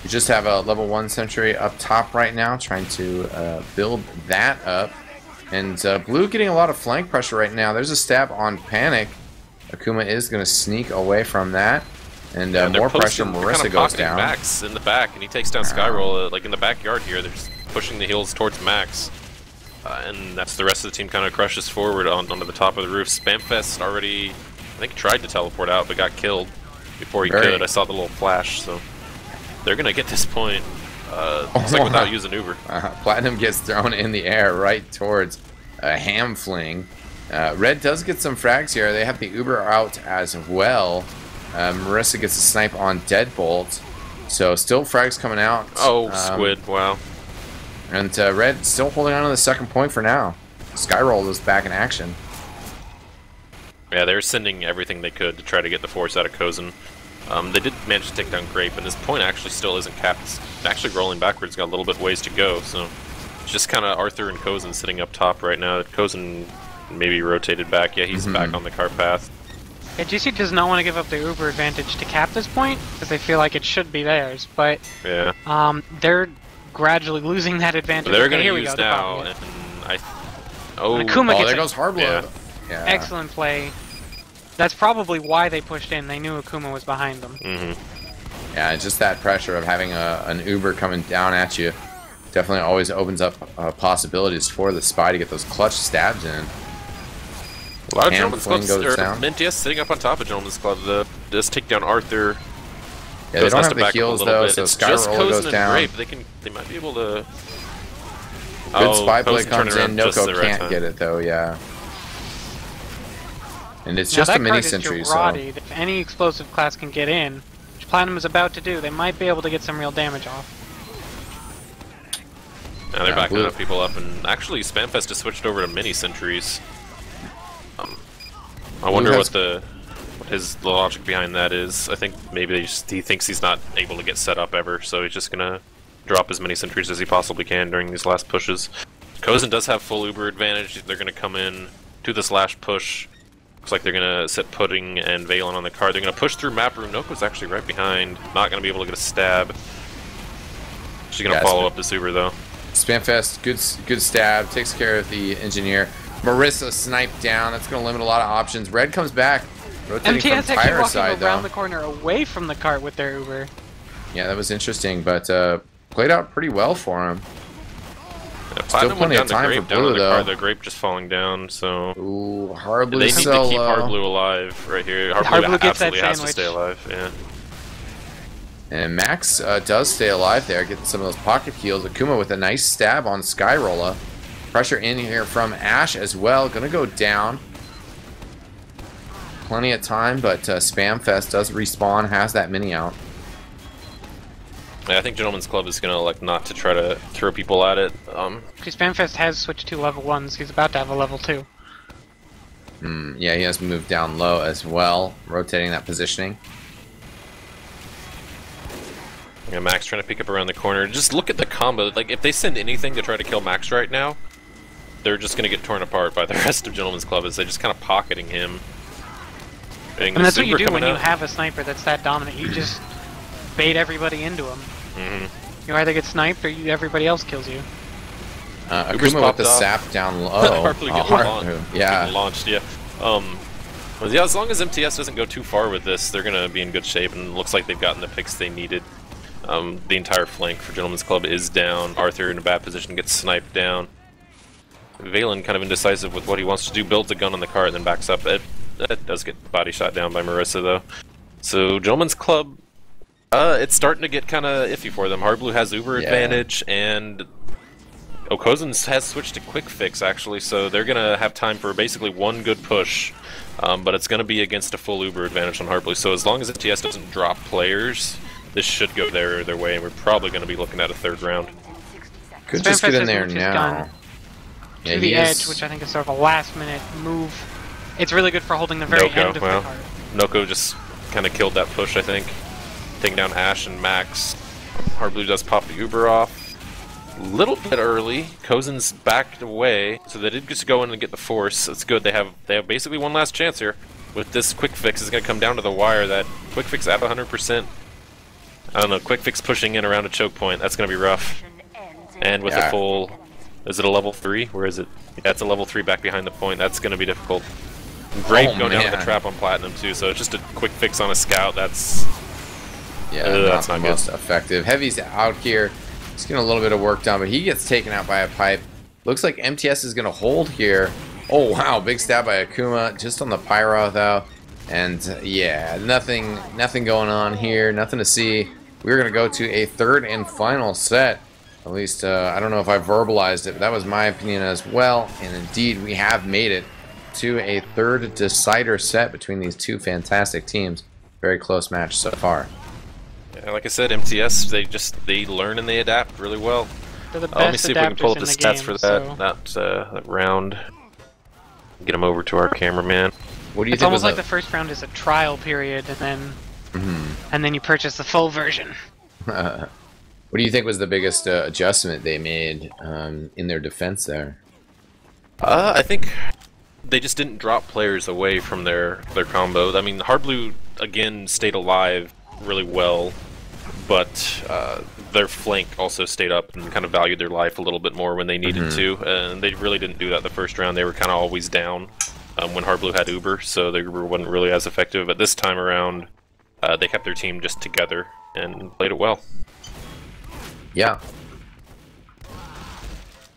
You just have a level 1 Sentry up top right now, trying to build that up. And blue getting a lot of flank pressure right now. There's a stab on Panic. Akuma is going to sneak away from that. And more pressure, Marissa goes down. Max in the back, and he takes down Skyroll, like in the backyard here. They're just pushing the heels towards Max. And that's the rest of the team kind of crushes forward onto the top of the roof. Spamfest already, I think, tried to teleport out, but got killed before he could. I saw the little flash, so they're going to get this point. It's like without using Uber. Platinum gets thrown in the air right towards Ham Fling. Red does get some frags here. They have the Uber out as well. Marissa gets a snipe on Deadbolt. So still frags coming out. Oh, Squid, wow. And Red still holding on to the second point for now. Skyroll is back in action. Yeah, they're sending everything they could to try to get the force out of Kozin. They did manage to take down Grape, and this point actually still isn't capped. It's actually rolling backwards, got a little bit ways to go, so it's just kind of Arthur and Kozin sitting up top right now. Kozin maybe rotated back. Yeah, he's back on the cart path. Yeah, GC does not want to give up the Uber advantage to cap this point, because they feel like it should be theirs, but yeah, they're gradually losing that advantage. But they're going to use use now, and Akuma gets there goes Hard Blue. Yeah. Excellent play. That's probably why they pushed in. They knew Akuma was behind them. Yeah, just that pressure of having an Uber coming down at you definitely always opens up possibilities for the spy to get those clutch stabs in. A lot of Gentleman's Clubs, or MTS sitting up on top of Gentleman's Club does take down Arthur. Yeah, they don't have the heals though, so Skyroller goes down. Grape. They might be able to. Good spy play comes in. Noko can't get it though. Yeah. And it's just a mini sentry, so if any explosive class can get in, which Platinum is about to do, they might be able to get some real damage off. Now they're backing up people up, and actually Spamfest has switched over to mini sentries. I wonder what his logic behind that is. I think maybe he thinks he's not able to get set up ever, so he's just gonna drop as many sentries as he possibly can during these last pushes. Kozin does have full Uber advantage. They're gonna come in to this last push. Looks like they're gonna sit Pudding and Valen on the card. They're gonna push through map room. Noko's actually right behind. Not gonna be able to get a stab. She's gonna follow up this Uber though. Spamfest, good stab, takes care of the engineer. Marissa sniped down. That's going to limit a lot of options. Red comes back, rotating MTS from actually Pyra walking side around though. the corner away from the cart with their Uber. Yeah, that was interesting, but played out pretty well for him. Yeah, Still plenty of time for Blue though. The grape just falling down, so Ooh, hard blue they need solo. to keep hard blue alive right here. Hard blue gets that absolutely has to sandwich. stay alive. Yeah. And Max does stay alive there, getting some of those pocket kills. Akuma with a nice stab on Skyrolla. Pressure in here from Ash as well. Gonna go down. Plenty of time, but Spamfest does respawn, has that mini out. Yeah, I think Gentleman's Club is gonna elect not to try to throw people at it. Because Spamfest has switched to level 1s. He's about to have a level 2. Yeah, he has moved down low as well, rotating that positioning. Yeah, Max trying to pick up around the corner. Just look at the combo. Like, if they send anything to try to kill Max right now, they're just gonna get torn apart by the rest of Gentleman's Club as they're just kind of pocketing him. And that's what you do when you have a sniper that's that dominant. You just bait everybody into him. You either get sniped or everybody else kills you. Akuma with the sap down low. Hard blue getting launched. Yeah. Getting launched, yeah. But yeah, as long as MTS doesn't go too far with this, they're gonna be in good shape, and it looks like they've gotten the picks they needed. The entire flank for Gentleman's Club is down. Arthur in a bad position gets sniped down. Valen kind of indecisive with what he wants to do, builds a gun on the car and then backs up. It does get body shot down by Marissa though. So Gentleman's Club, it's starting to get kind of iffy for them. Hard Blue has Uber advantage, and Okozun has switched to quick fix actually, so they're gonna have time for basically one good push, but it's gonna be against a full Uber advantage on Hard Blue. So as long as MTS doesn't drop players, this should go their way, and we're probably going to be looking at a third round. Could just get in there now. To the edge, which I think is sort of a last-minute move. It's really good for holding the very end of the card. Noko just kind of killed that push, I think. Taking down Ash and Max. Hard Blue does pop the Uber off. A little bit early. Kozen's backed away, so they did just go in and get the force. That's good. They have basically one last chance here. With this quick fix, it's going to come down to the wire. That quick fix at 100%. I don't know, quick fix pushing in around a choke point, that's gonna be rough. And with a full, is it a level 3? Where is it? Yeah, it's a level 3 back behind the point, that's gonna be difficult. Grape going down to the trap on Platinum too, so it's just a quick fix on a scout, that's... that's not most effective. Heavy's out here, he's getting a little bit of work done, but he gets taken out by a pipe. Looks like MTS is gonna hold here. Oh wow, big stab by Akuma, just on the Pyro though. And yeah, nothing going on here, nothing to see. We're going to go to a third and final set. At least, I don't know if I verbalized it, but that was my opinion as well. And indeed, we have made it to a third decider set between these two fantastic teams. Very close match so far. Yeah, like I said, MTS, they learn and they adapt really well. They're the best let me see if we can pull up the stats game, for that round. Get them over to our cameraman. What do you it's think almost like the first round is a trial period, and then you purchase the full version. What do you think was the biggest adjustment they made in their defense there? I think they just didn't drop players away from their combo. I mean, Hard Blue again stayed alive really well, but their flank also stayed up and kind of valued their life a little bit more when they needed to, and they really didn't do that the first round. They were kind of always down when Hard Blue had Uber, so the Uber wasn't really as effective. But this time around, they kept their team just together and played it well. Yeah.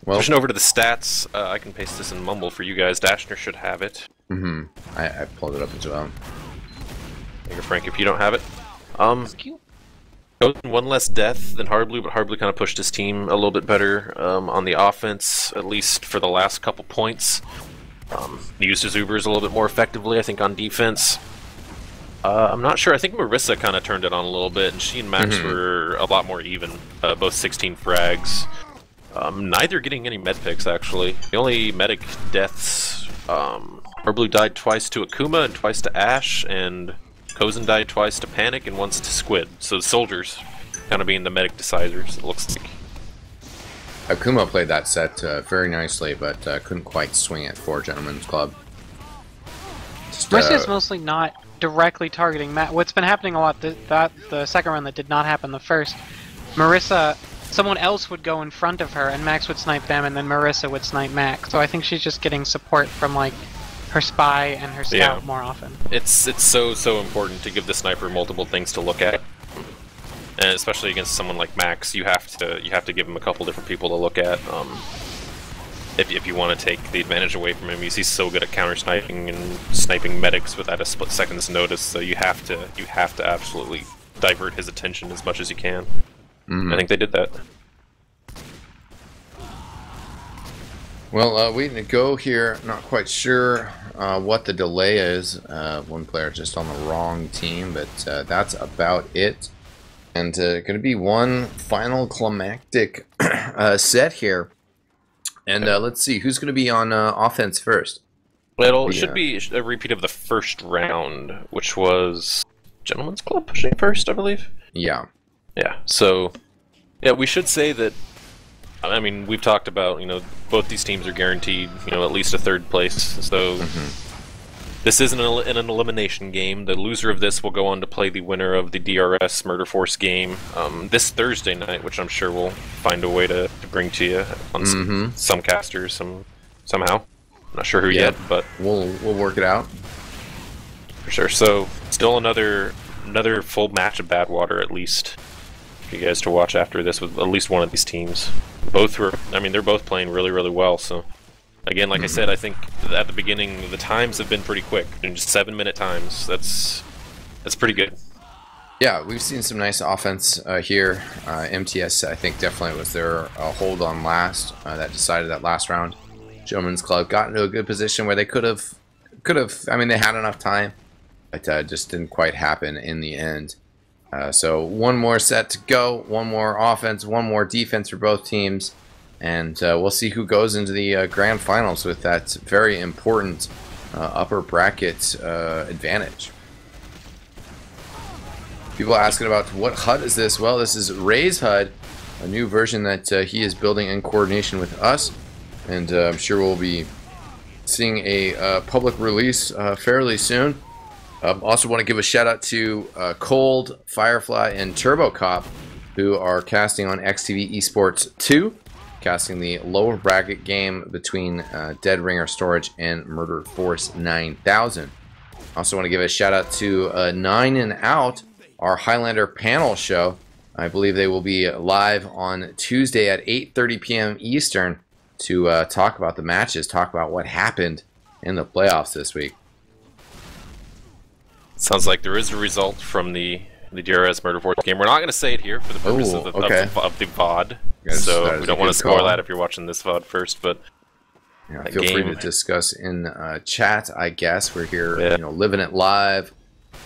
Well, pushing over to the stats, I can paste this in Mumble for you guys. Dashner should have it. I pulled it up as well. Thank you, Frank, if you don't have it. One less death than Hard Blue, but Hard Blue kind of pushed his team a little bit better on the offense, at least for the last couple points. Used his Ubers a little bit more effectively, I think, on defense. I'm not sure. I think Marissa kind of turned it on a little bit, and she and Max were a lot more even. Both 16 frags. Neither getting any med picks, actually. The only medic deaths, Hard Blue died twice to Akuma and twice to Ash, and Kozen died twice to Panic and once to Squid. So the soldiers kind of being the medic deciders, it looks like. Akuma played that set very nicely, but couldn't quite swing it for Gentleman's Club. Marissa is mostly not directly targeting Matt. What's been happening a lot, the second round that did not happen the first, Marissa someone else would go in front of her, and Max would snipe them, and then Marissa would snipe Max. So I think she's just getting support from like her spy and her scout more often. It's so important to give the sniper multiple things to look at, and especially against someone like Max, you have to give him a couple different people to look at. If you want to take the advantage away from him, he's so good at counter sniping and sniping medics without a split second's notice. So you have to absolutely divert his attention as much as you can. I think they did that. Well, we didn't go here. Not quite sure what the delay is. One player just on the wrong team, but that's about it. And going to be one final climactic set here. And let's see, who's going to be on offense first? Well, it should be a repeat of the first round, which was Gentleman's Club pushing first, I believe. Yeah. Yeah, so, yeah, we should say that, I mean, we've talked about, both these teams are guaranteed, at least a third place, so this isn't an elimination game. The loser of this will go on to play the winner of the DRS Murder Force game this Thursday night, which I'm sure we'll find a way to bring to you on some casters somehow. I'm not sure who yet, but we'll work it out. For sure. So, still another full match of Badwater, at least, for you guys to watch after this with at least one of these teams. They're both playing really, really well, so again, like I said, I think at the beginning the times have been pretty quick. In just 7-minute times, that's pretty good. Yeah, we've seen some nice offense here. MTS, I think, definitely was their hold on last that decided that last round. Gentleman's Club got into a good position where they could have. I mean, they had enough time, but just didn't quite happen in the end. So one more set to go, one more offense, one more defense for both teams, and we'll see who goes into the grand finals with that very important upper bracket advantage. People are asking about what HUD is this? Well, this is Ray's HUD, a new version that he is building in coordination with us, and I'm sure we'll be seeing a public release fairly soon. Also want to give a shout out to Cold, Firefly, and Turbo Cop, who are casting on eXtv Esports 2, casting the lower bracket game between Dead Ringer Storage and Murder Force 9000. Also want to give a shout out to 9 and Out, our Highlander panel show. I believe they will be live on Tuesday at 8:30 p.m. Eastern to talk about the matches, talk about what happened in the playoffs this week. Sounds like there is a result from the DRS Murder Force game. We're not going to say it here for the purpose of the VOD, so we don't want to spoil that if you're watching this VOD first. But yeah, feel free to discuss in chat. I guess we're here, living it live,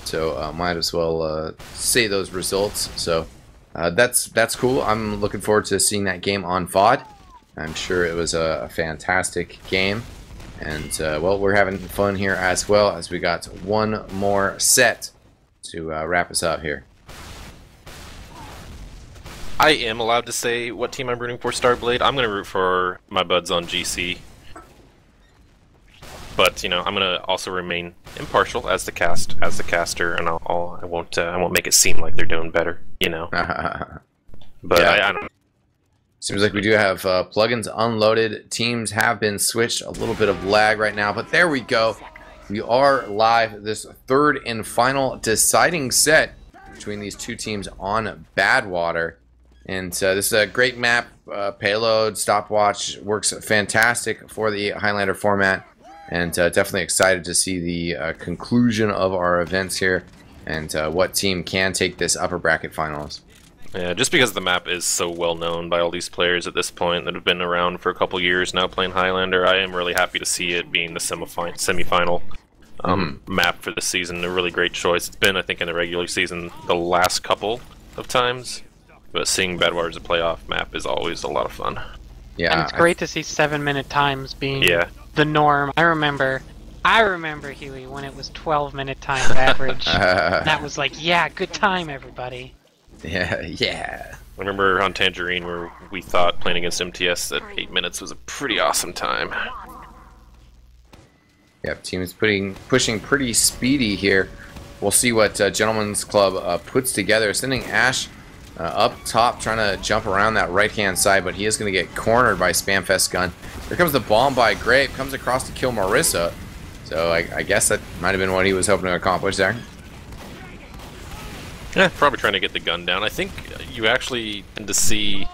so might as well say those results. So that's cool. I'm looking forward to seeing that game on VOD. I'm sure it was a fantastic game. And, well, we're having fun here as well, as we got one more set to wrap us up here. I am allowed to say what team I'm rooting for, Starblade. I'm going to root for my buds on GC. But, I'm going to also remain impartial as the caster, and I won't make it seem like they're doing better, But yeah. I don't know. Seems like we do have plugins unloaded. Teams have been switched. A little bit of lag right now, but there we go. We are live. This third and final deciding set between these two teams on Badwater. And this is a great map. Payload, stopwatch works fantastic for the Highlander format. And definitely excited to see the conclusion of our events here and what team can take this upper bracket finals. Yeah, just because the map is so well known by all these players at this point that have been around for a couple years now playing Highlander, I am really happy to see it being the semifinal map for this season. A really great choice. It's been, I think, in the regular season the last couple of times, but seeing Badwater as a playoff map is always a lot of fun. Yeah, and it's great to see 7-minute times being the norm. I remember, Huey, when it was 12-minute time average. That was like, yeah, good time, everybody. Yeah. I remember on Tangerine where we thought playing against MTS that 8 minutes was a pretty awesome time. Yep, team is pushing pretty speedy here. We'll see what Gentleman's Club puts together. Sending Ash up top trying to jump around that right-hand side, but he is going to get cornered by Spamfest's gun. Here comes the bomb by Grape, comes across to kill Marissa. So I guess that might have been what he was hoping to accomplish there. Yeah, probably trying to get the gun down. I think you actually tend to see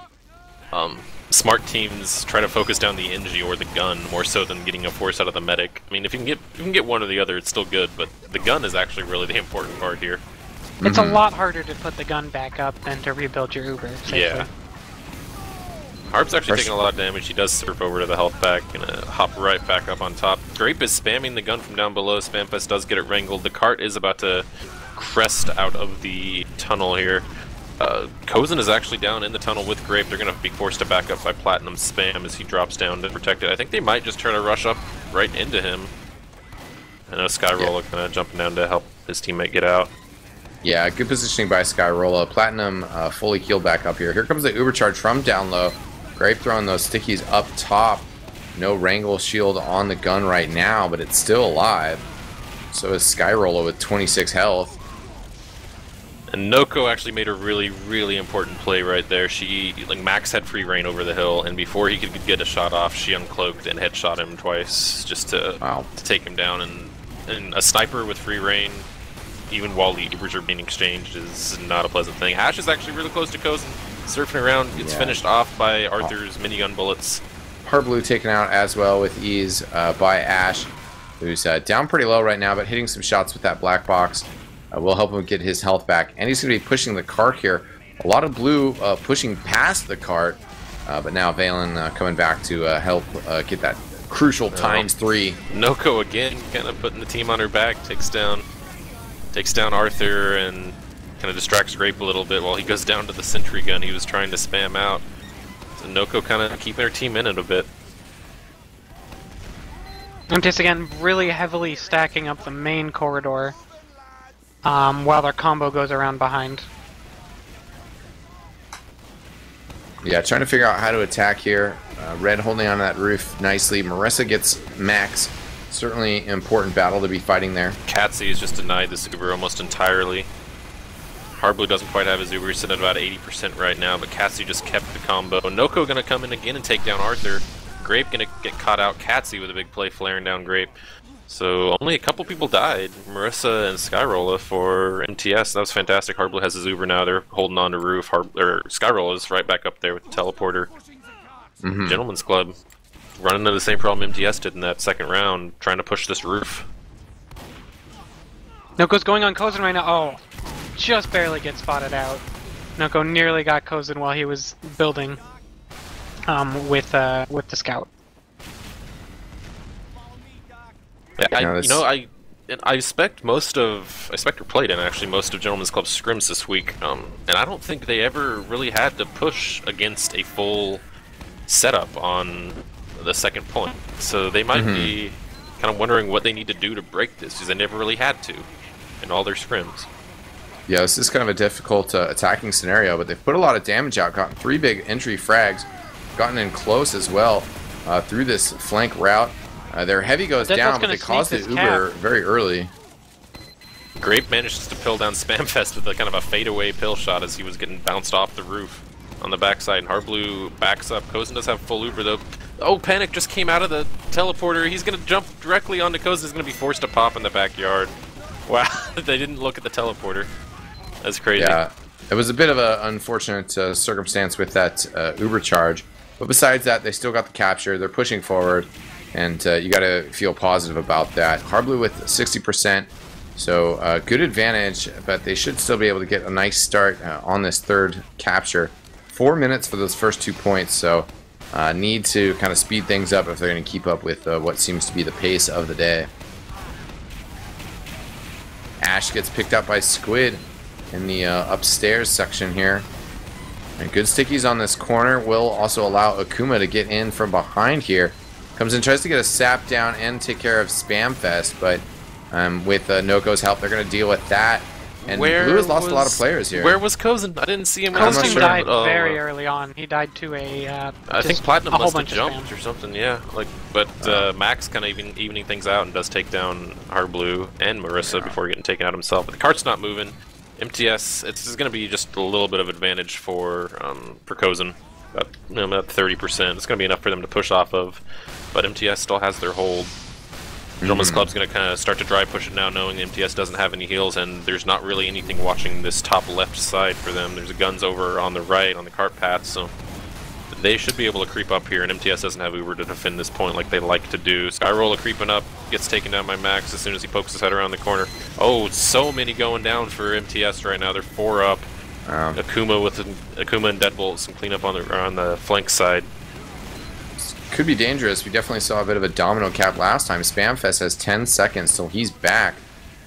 smart teams try to focus down the NG or the gun more so than getting a force out of the medic. I mean, if you can get one or the other, it's still good, but the gun is actually really the important part here. It's a lot harder to put the gun back up than to rebuild your Uber. Safely. Yeah. Harp's actually taking a lot of damage. He does surf over to the health pack and hop right back up on top. Grape is spamming the gun from down below. Spamfest does get it wrangled. The cart is about to crest out of the tunnel here. Kozen is actually down in the tunnel with Grape. They're going to be forced to back up by Platinum Spam as he drops down to protect it. I think they might just try to rush up right into him. I know Skyroller kind of jumping down to help his teammate get out. Yeah, good positioning by Skyrolla. Platinum fully healed back up here. Here comes the Uber charge from down low. Grape throwing those stickies up top. No wrangle shield on the gun right now, but it's still alive. So is Skyrolla with 26 health. And Noko actually made a really, really important play right there. She, like, Max had free reign over the hill, and before he could get a shot off, she uncloaked and headshot him twice just to take him down. And a sniper with free reign, even while the Ubers are being exchanged, is not a pleasant thing. Ash is actually really close to Kozen, surfing around, gets finished off by Arthur's minigun bullets. Blue taken out as well with ease by Ash, who's down pretty low right now, but hitting some shots with that black box will help him get his health back. And he's going to be pushing the cart here. A lot of blue pushing past the cart, but now Valen coming back to help get that crucial ×3. Noko again, kind of putting the team on her back, takes down Arthur and kind of distracts Grape a little bit while he goes down to the sentry gun he was trying to spam out. So Noko kind of keeping her team in it a bit. MTS again really heavily stacking up the main corridor while their combo goes around behind. Yeah, trying to figure out how to attack here. Red holding on to that roof nicely. Marissa gets Max. Certainly important battle to be fighting there. Katsy is just denied this Uber almost entirely. Hardblue doesn't quite have his Uber. He's sitting at about 80% right now, but Katsy just kept the combo. Noko going to come in again and take down Arthur. Grape going to get caught out. Katsy with a big play flaring down Grape. So only a couple people died. Marissa and Skyrolla for MTS. That was fantastic. Hardblue has his Uber now. They're holding on to roof. Skyrolla is right back up there with the teleporter. Gentleman's Club running into the same problem MTS did in that second round, trying to push this roof. Noko's going on Kozen right now. Oh, just barely gets spotted out. Noko nearly got Kozen while he was building with the scout. I expect or played in actually most of Gentleman's Club scrims this week, and I don't think they ever really had to push against a full setup on the second point. So they might be kind of wondering what they need to do to break this, because they never really had to in all their scrims. Yeah, this is kind of a difficult attacking scenario, but they've put a lot of damage out, gotten 3 big entry frags, gotten in close as well through this flank route. Their heavy goes down, but they caused the Uber very early. Grape manages to pill down Spamfest with a kind of a fadeaway pill shot as he was getting bounced off the roof on the backside. And Hardblue backs up. Kozen does have full Uber though. Oh, Panic just came out of the teleporter. He's going to jump directly onto Kozen. He's going to be forced to pop in the backyard. Wow, they didn't look at the teleporter. That's crazy. Yeah, it was a bit of an unfortunate circumstance with that Uber charge. But besides that, they still got the capture. They're pushing forward. And you got to feel positive about that. Hardblue with 60%, so good advantage, but they should still be able to get a nice start on this third capture. 4 minutes for those first 2 points, so need to kind of speed things up if they're going to keep up with what seems to be the pace of the day. Ash gets picked up by Squid in the upstairs section here. And good stickies on this corner will also allow Akuma to get in from behind here. Comes in, tries to get a sap down and take care of Spamfest, but with Noko's help, they're going to deal with that. And Blue has lost a lot of players here. Where was Kozen? I didn't see him. Kozen died very early on. He died to I think Platinum must have jumped or something, yeah. But Max kind of evening things out and does take down Hardblue and Marissa before getting taken out himself. But the cart's not moving. MTS, it's going to be just a little bit of advantage for Kozin. About 30%. It's going to be enough for them to push off of, but MTS still has their hold. Gentleman's Club's going to kind of start to dry push it now, knowing MTS doesn't have any heals, and there's not really anything watching this top left side for them. There's guns over on the right, on the cart path, so they should be able to creep up here, and MTS doesn't have Uber to defend this point like they like to do. Skyroller creeping up, gets taken down by Max as soon as he pokes his head around the corner. Oh, so many going down for MTS right now. They're 4 up. Akuma and Deadbolt, some cleanup on the flank side. Could be dangerous. We definitely saw a bit of a domino cap last time. Spamfest has 10 seconds, so he's back.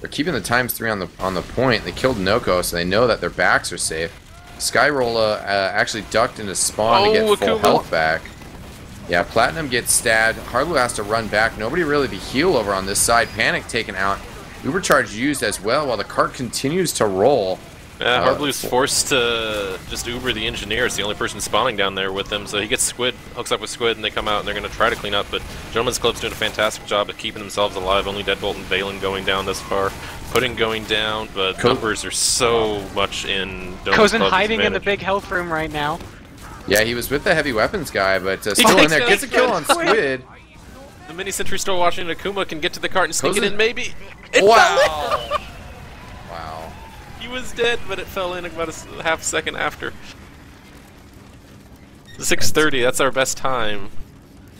They're keeping the times 3 on the point. They killed Noko, so they know that their backs are safe. Skyrolla actually ducked into spawn to get full health back. Yeah, Platinum gets stabbed. Harlow has to run back. Nobody really to heal over on this side. Panic taken out. Ubercharge used as well while the cart continues to roll. Yeah, Hardblue's forced to just Uber the engineer. It's the only person spawning down there with him, so he gets Squid, hooks up with Squid, and they come out and they're going to try to clean up, but Gentleman's Club's doing a fantastic job of keeping themselves alive. Only Deadbolt and Valen going down this far. Pudding going down, but numbers are so much in Kozin hiding in the big health room right now. Yeah, he was with the heavy weapons guy, but still in there. Gets a kill on Squid. The mini sentry still watching. Akuma can get to the cart and sneak it in, maybe. Wow! Wow. He was dead, but it fell in about a half second after. 6:30, that's our best time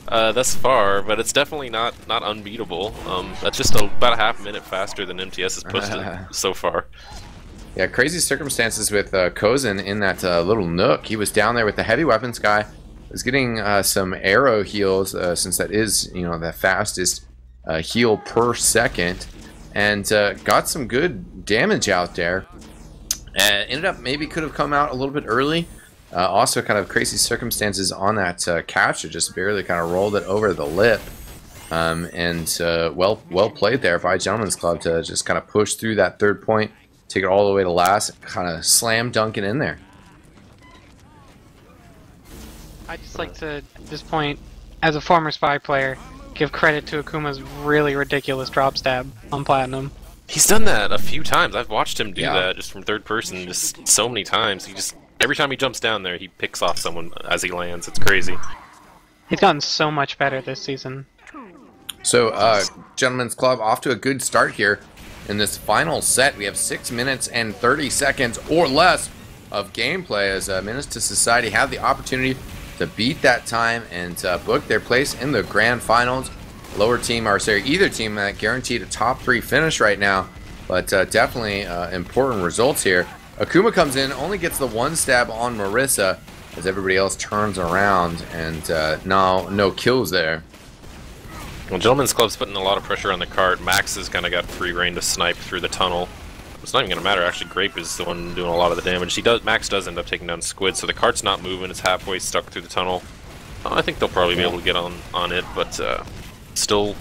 thus far, but it's definitely not unbeatable. That's just about a half minute faster than MTS has pushed it so far. Yeah, crazy circumstances with Kozin in that little nook. He was down there with the heavy weapons guy. Was getting some arrow heals since that is, you know, the fastest heal per second, and got some good damage out there. Ended up maybe could have come out a little bit early. Also, kind of crazy circumstances on that capture, just barely kind of rolled it over the lip. Well played there by Gentleman's Club to just kind of push through that third point, take it all the way to last, kind of slam dunk it in there. I'd just like to, at this point, as a former Spy player, give credit to Akuma's really ridiculous drop stab on Platinum. He's done that a few times. I've watched him do that just from third person just so many times. He just, every time he jumps down there, he picks off someone as he lands. It's crazy. He's gotten so much better this season. So, Gentleman's Club off to a good start here in this final set. We have 6 minutes and 30 seconds or less of gameplay as Menace to Society have the opportunity to beat that time and book their place in the grand finals. Lower team, or sorry, either team guaranteed a top 3 finish right now, but definitely important results here. Akuma comes in, only gets the 1 stab on Marissa as everybody else turns around, and no kills there. Well, Gentleman's Club's putting a lot of pressure on the cart. Max has kind of got free reign to snipe through the tunnel. It's not even going to matter, actually. Grape is the one doing a lot of the damage. Max does end up taking down Squid, so the cart's not moving. It's halfway stuck through the tunnel. I think they'll probably be able to get on it, but still,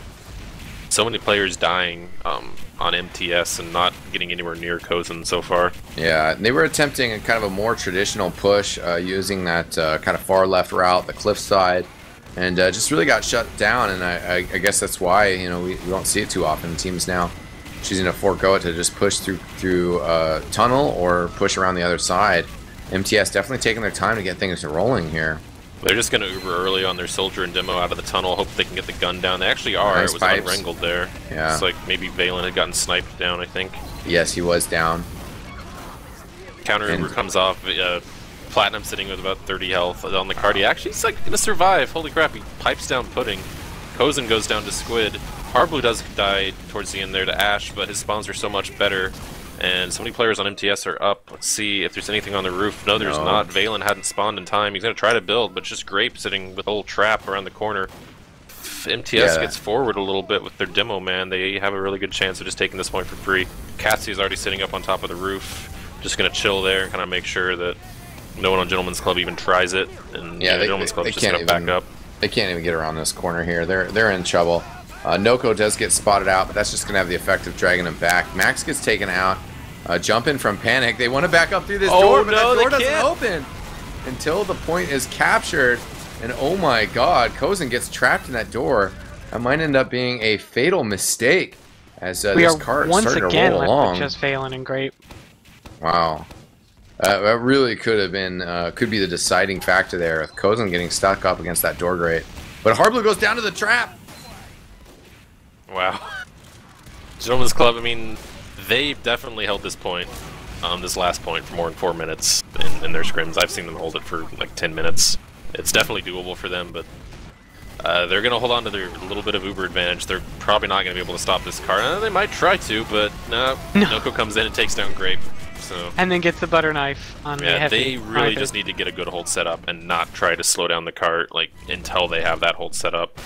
so many players dying on MTS and not getting anywhere near Kozin so far. Yeah, they were attempting a kind of a more traditional push using that kind of far left route, the cliff side, and just really got shut down, and I guess that's why, you know, we don't see it too often. Teams now choosing to forego it to just push through tunnel or push around the other side. MTS definitely taking their time to get things rolling here. They're just going to Uber early on their soldier and demo out of the tunnel, hope they can get the gun down. They actually are. Nice it was pipes. unwrangled there. Yeah. It's like maybe Valen had gotten sniped down, I think. Yes, he was down. Counter Uber comes off. Platinum sitting with about 30 health on the cart. He's like going to survive. Holy crap, he pipes down Pudding. Kozin goes down to Squid. Hardblue does die towards the end there to Ash, but his spawns are so much better. And so many players on MTS are up. Let's see if there's anything on the roof. No, there's not. Valen hadn't spawned in time. He's going to try to build, but just Grape sitting with a little trap around the corner. If MTS gets forward a little bit with their demo man, they have a really good chance of just taking this point for free. Cassie's already sitting up on top of the roof. Just going to chill there and kind of make sure that no one on Gentleman's Club even tries it. And Gentleman's Club just going to back up. They can't even get around this corner here. They're in trouble. Noko does get spotted out, but that's just going to have the effect of dragging him back. Max gets taken out. Jump in from Panic. They want to back up through this door, but that door doesn't open until the point is captured. And oh my god, Kozin gets trapped in that door. That might end up being a fatal mistake as this cart started to roll along. Just Valen and Grape. Wow. That really could have been, could be the deciding factor there, with Kozin getting stuck up against that door grate. But Hard Blue goes down to the trap. Wow. Gentlemen's Club, I mean, they definitely held this point, this last point, for more than 4 minutes in their scrims. I've seen them hold it for like 10 minutes. It's definitely doable for them, but they're going to hold on to their little bit of Uber advantage. They're probably not going to be able to stop this car. They might try to, but no. Noko comes in and takes down Grape. So. And then gets the butter knife on the heavy. They really just need to get a good hold set up and not try to slow down the cart like until they have that hold set up.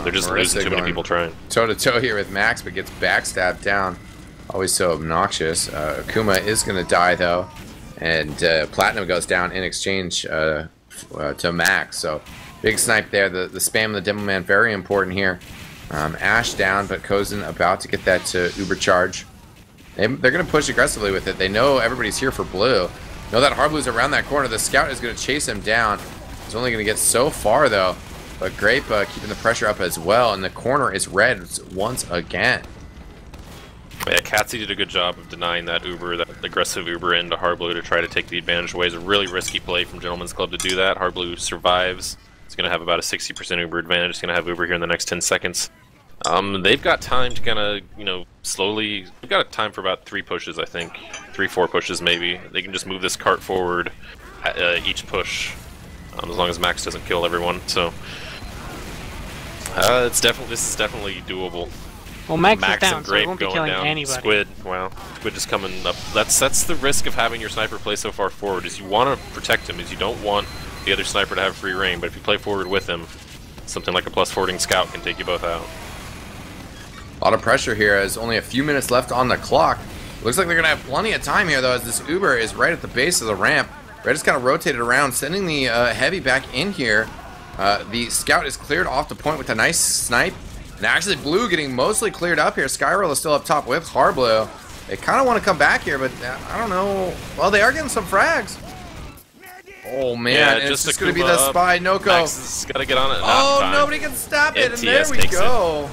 They're just losing too many people trying. Toe-to-toe here with Max, but gets backstabbed down. Always so obnoxious. Akuma is going to die, though. And Platinum goes down in exchange to Max. So big snipe there. The spam of the Demo Man, very important here. Ash down, but Kozin about to get that to Uber charge. They're going to push aggressively with it. They know everybody's here for blue. Know that Hard Blue's around that corner. The scout is going to chase him down. He's only going to get so far, though. But Grape keeping the pressure up as well. And the corner is red once again. Yeah, Katsy did a good job of denying that Uber, that aggressive Uber into Hard Blue to try to take the advantage away. It's a really risky play from Gentlemen's Club to do that. Hard Blue survives. It's going to have about a 60% Uber advantage. It's going to have Uber here in the next 10 seconds. They've got time to kind of, you know, slowly... They've got time for about 3 pushes, I think. 3-4 pushes, maybe. They can just move this cart forward each push, as long as Max doesn't kill everyone. So, this is definitely doable. Well, Max is down, and so Grape he won't be going killing down. anybody. Squid, wow. Squid just coming up. That's the risk of having your sniper play so far forward, is you want to protect him, is you don't want the other sniper to have free reign, but if you play forward with him, something like a plus forwarding scout can take you both out. A lot of pressure here as only a few minutes left on the clock. Looks like they're going to have plenty of time here, though, as this Uber is right at the base of the ramp. Red is kind of rotated around, sending the heavy back in here. The scout is cleared off the point with a nice snipe. And actually, Blue getting mostly cleared up here. Skyroll is still up top with Hard Blue. They kind of want to come back here, but I don't know. Well, they are getting some frags. Oh, man. Yeah, and it's just going to be the spy, Noko. Max has got to get on it. Oh, nobody can stop it. MTS And there we go.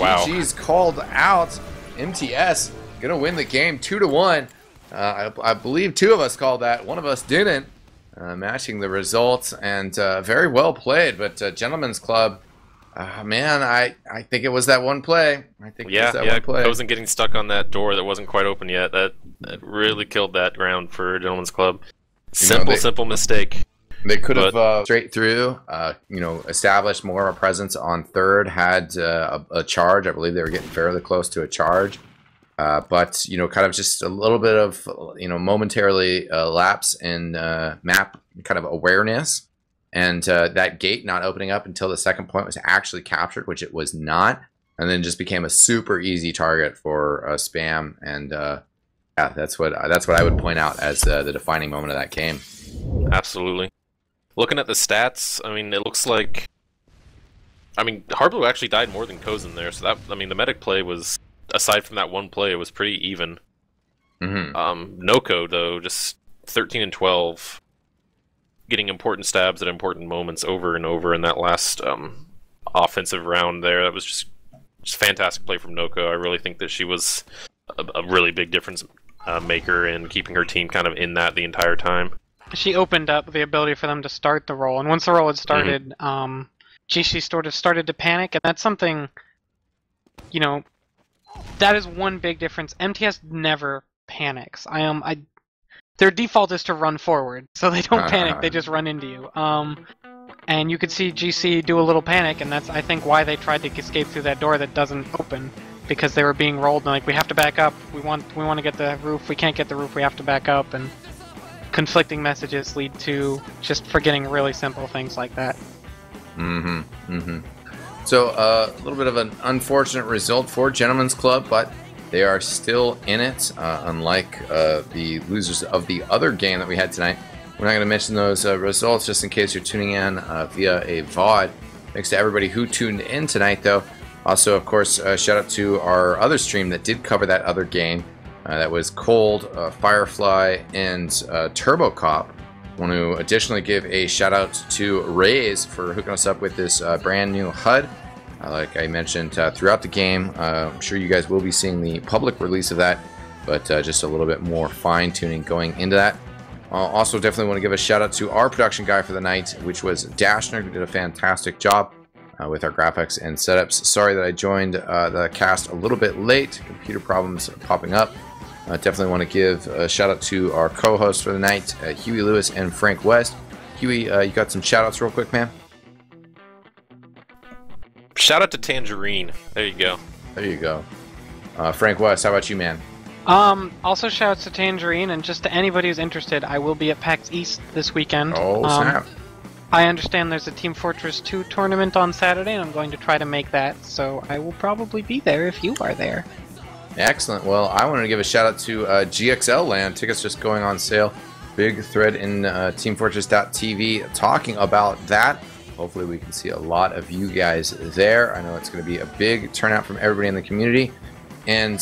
Wow. GG's called out. MTS gonna win the game 2-1. I believe 2 of us called that. 1 of us didn't. Matching the results, and very well played. But Gentlemen's Club, man, I think it was that one play. I think it was that one play. Kozin getting stuck on that door that wasn't quite open yet. That really killed that ground for Gentlemen's Club. Simple mistake. They could have straight through, you know, established more of a presence on third, had a charge. I believe they were getting fairly close to a charge. But, you know, kind of just a little bit of, you know, momentarily lapse in map kind of awareness. And that gate not opening up until the second point was actually captured, which it was not. And then just became a super easy target for spam. And yeah, that's what I would point out as the defining moment of that game. Absolutely. Looking at the stats, I mean, it looks like... I mean, Hard Blue actually died more than Kozin there, so that... I mean, the medic play was... Aside from that one play, it was pretty even. Noko, though, just 13 and 12. Getting important stabs at important moments over and over in that last offensive round there. That was just fantastic play from Noko. I really think that she was a really big difference maker in keeping her team kind of in that the entire time. She opened up the ability for them to start the roll, and once the roll had started, GC sort of started to panic, and that's something, you know, that is one big difference. MTS never panics. Their default is to run forward, so they don't panic, they just run into you. And you could see GC do a little panic, and that's, I think, why they tried to escape through that door that doesn't open, because they were being rolled, and like, we have to back up, we want to get the roof, we can't get the roof, we have to back up, and conflicting messages lead to just forgetting really simple things like that. So a little bit of an unfortunate result for Gentlemen's Club, but they are still in it, unlike the losers of the other game that we had tonight. We're not going to mention those results just in case you're tuning in via a VOD. Thanks to everybody who tuned in tonight, though. Also, of course, shout out to our other stream that did cover that other game. That was Cold, Firefly, and Turbo Cop. I want to additionally give a shout out to Raze for hooking us up with this brand new HUD. Like I mentioned throughout the game, I'm sure you guys will be seeing the public release of that but just a little bit more fine-tuning going into that. Also, definitely want to give a shout-out to our production guy for the night, which was Dashner, who did a fantastic job with our graphics and setups. Sorry that I joined the cast a little bit late. Computer problems popping up. Definitely want to give a shout-out to our co-hosts for the night, Huey Lewis and Frank West. Huey, you got some shout-outs real quick, man? Shout out to Tangerine. There you go. There you go. Frank West, how about you, man? Also shouts to Tangerine, and just to anybody who's interested, I will be at PAX East this weekend. Oh, snap. I understand there's a Team Fortress 2 tournament on Saturday, and I'm going to try to make that, so I will probably be there if you are there. Excellent. Well, I wanted to give a shout out to GXL Land. Tickets just going on sale. Big thread in teamfortress.tv talking about that. Hopefully we can see a lot of you guys there. I know it's going to be a big turnout from everybody in the community. And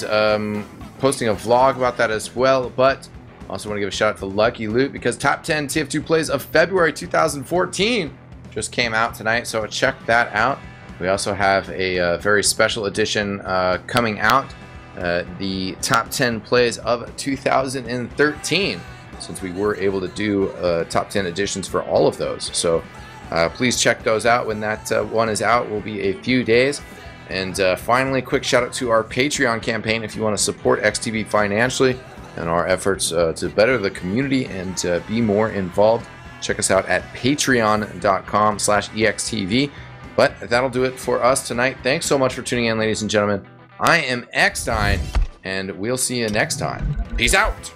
posting a vlog about that as well. But also want to give a shout out to Lucky Loot, because Top 10 TF2 Plays of February 2014 just came out tonight. So check that out. We also have a very special edition coming out. The Top 10 Plays of 2013, since we were able to do Top 10 editions for all of those. So please check those out when that one is out. Will be a few days. And finally, quick shout out to our Patreon campaign. If you want to support eXtv financially and our efforts to better the community and be more involved, check us out at patreon.com/eXtv. But that'll do it for us tonight. Thanks so much for tuning in, ladies and gentlemen. I am eXtine, and we'll see you next time. Peace out!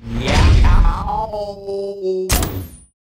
Yeah.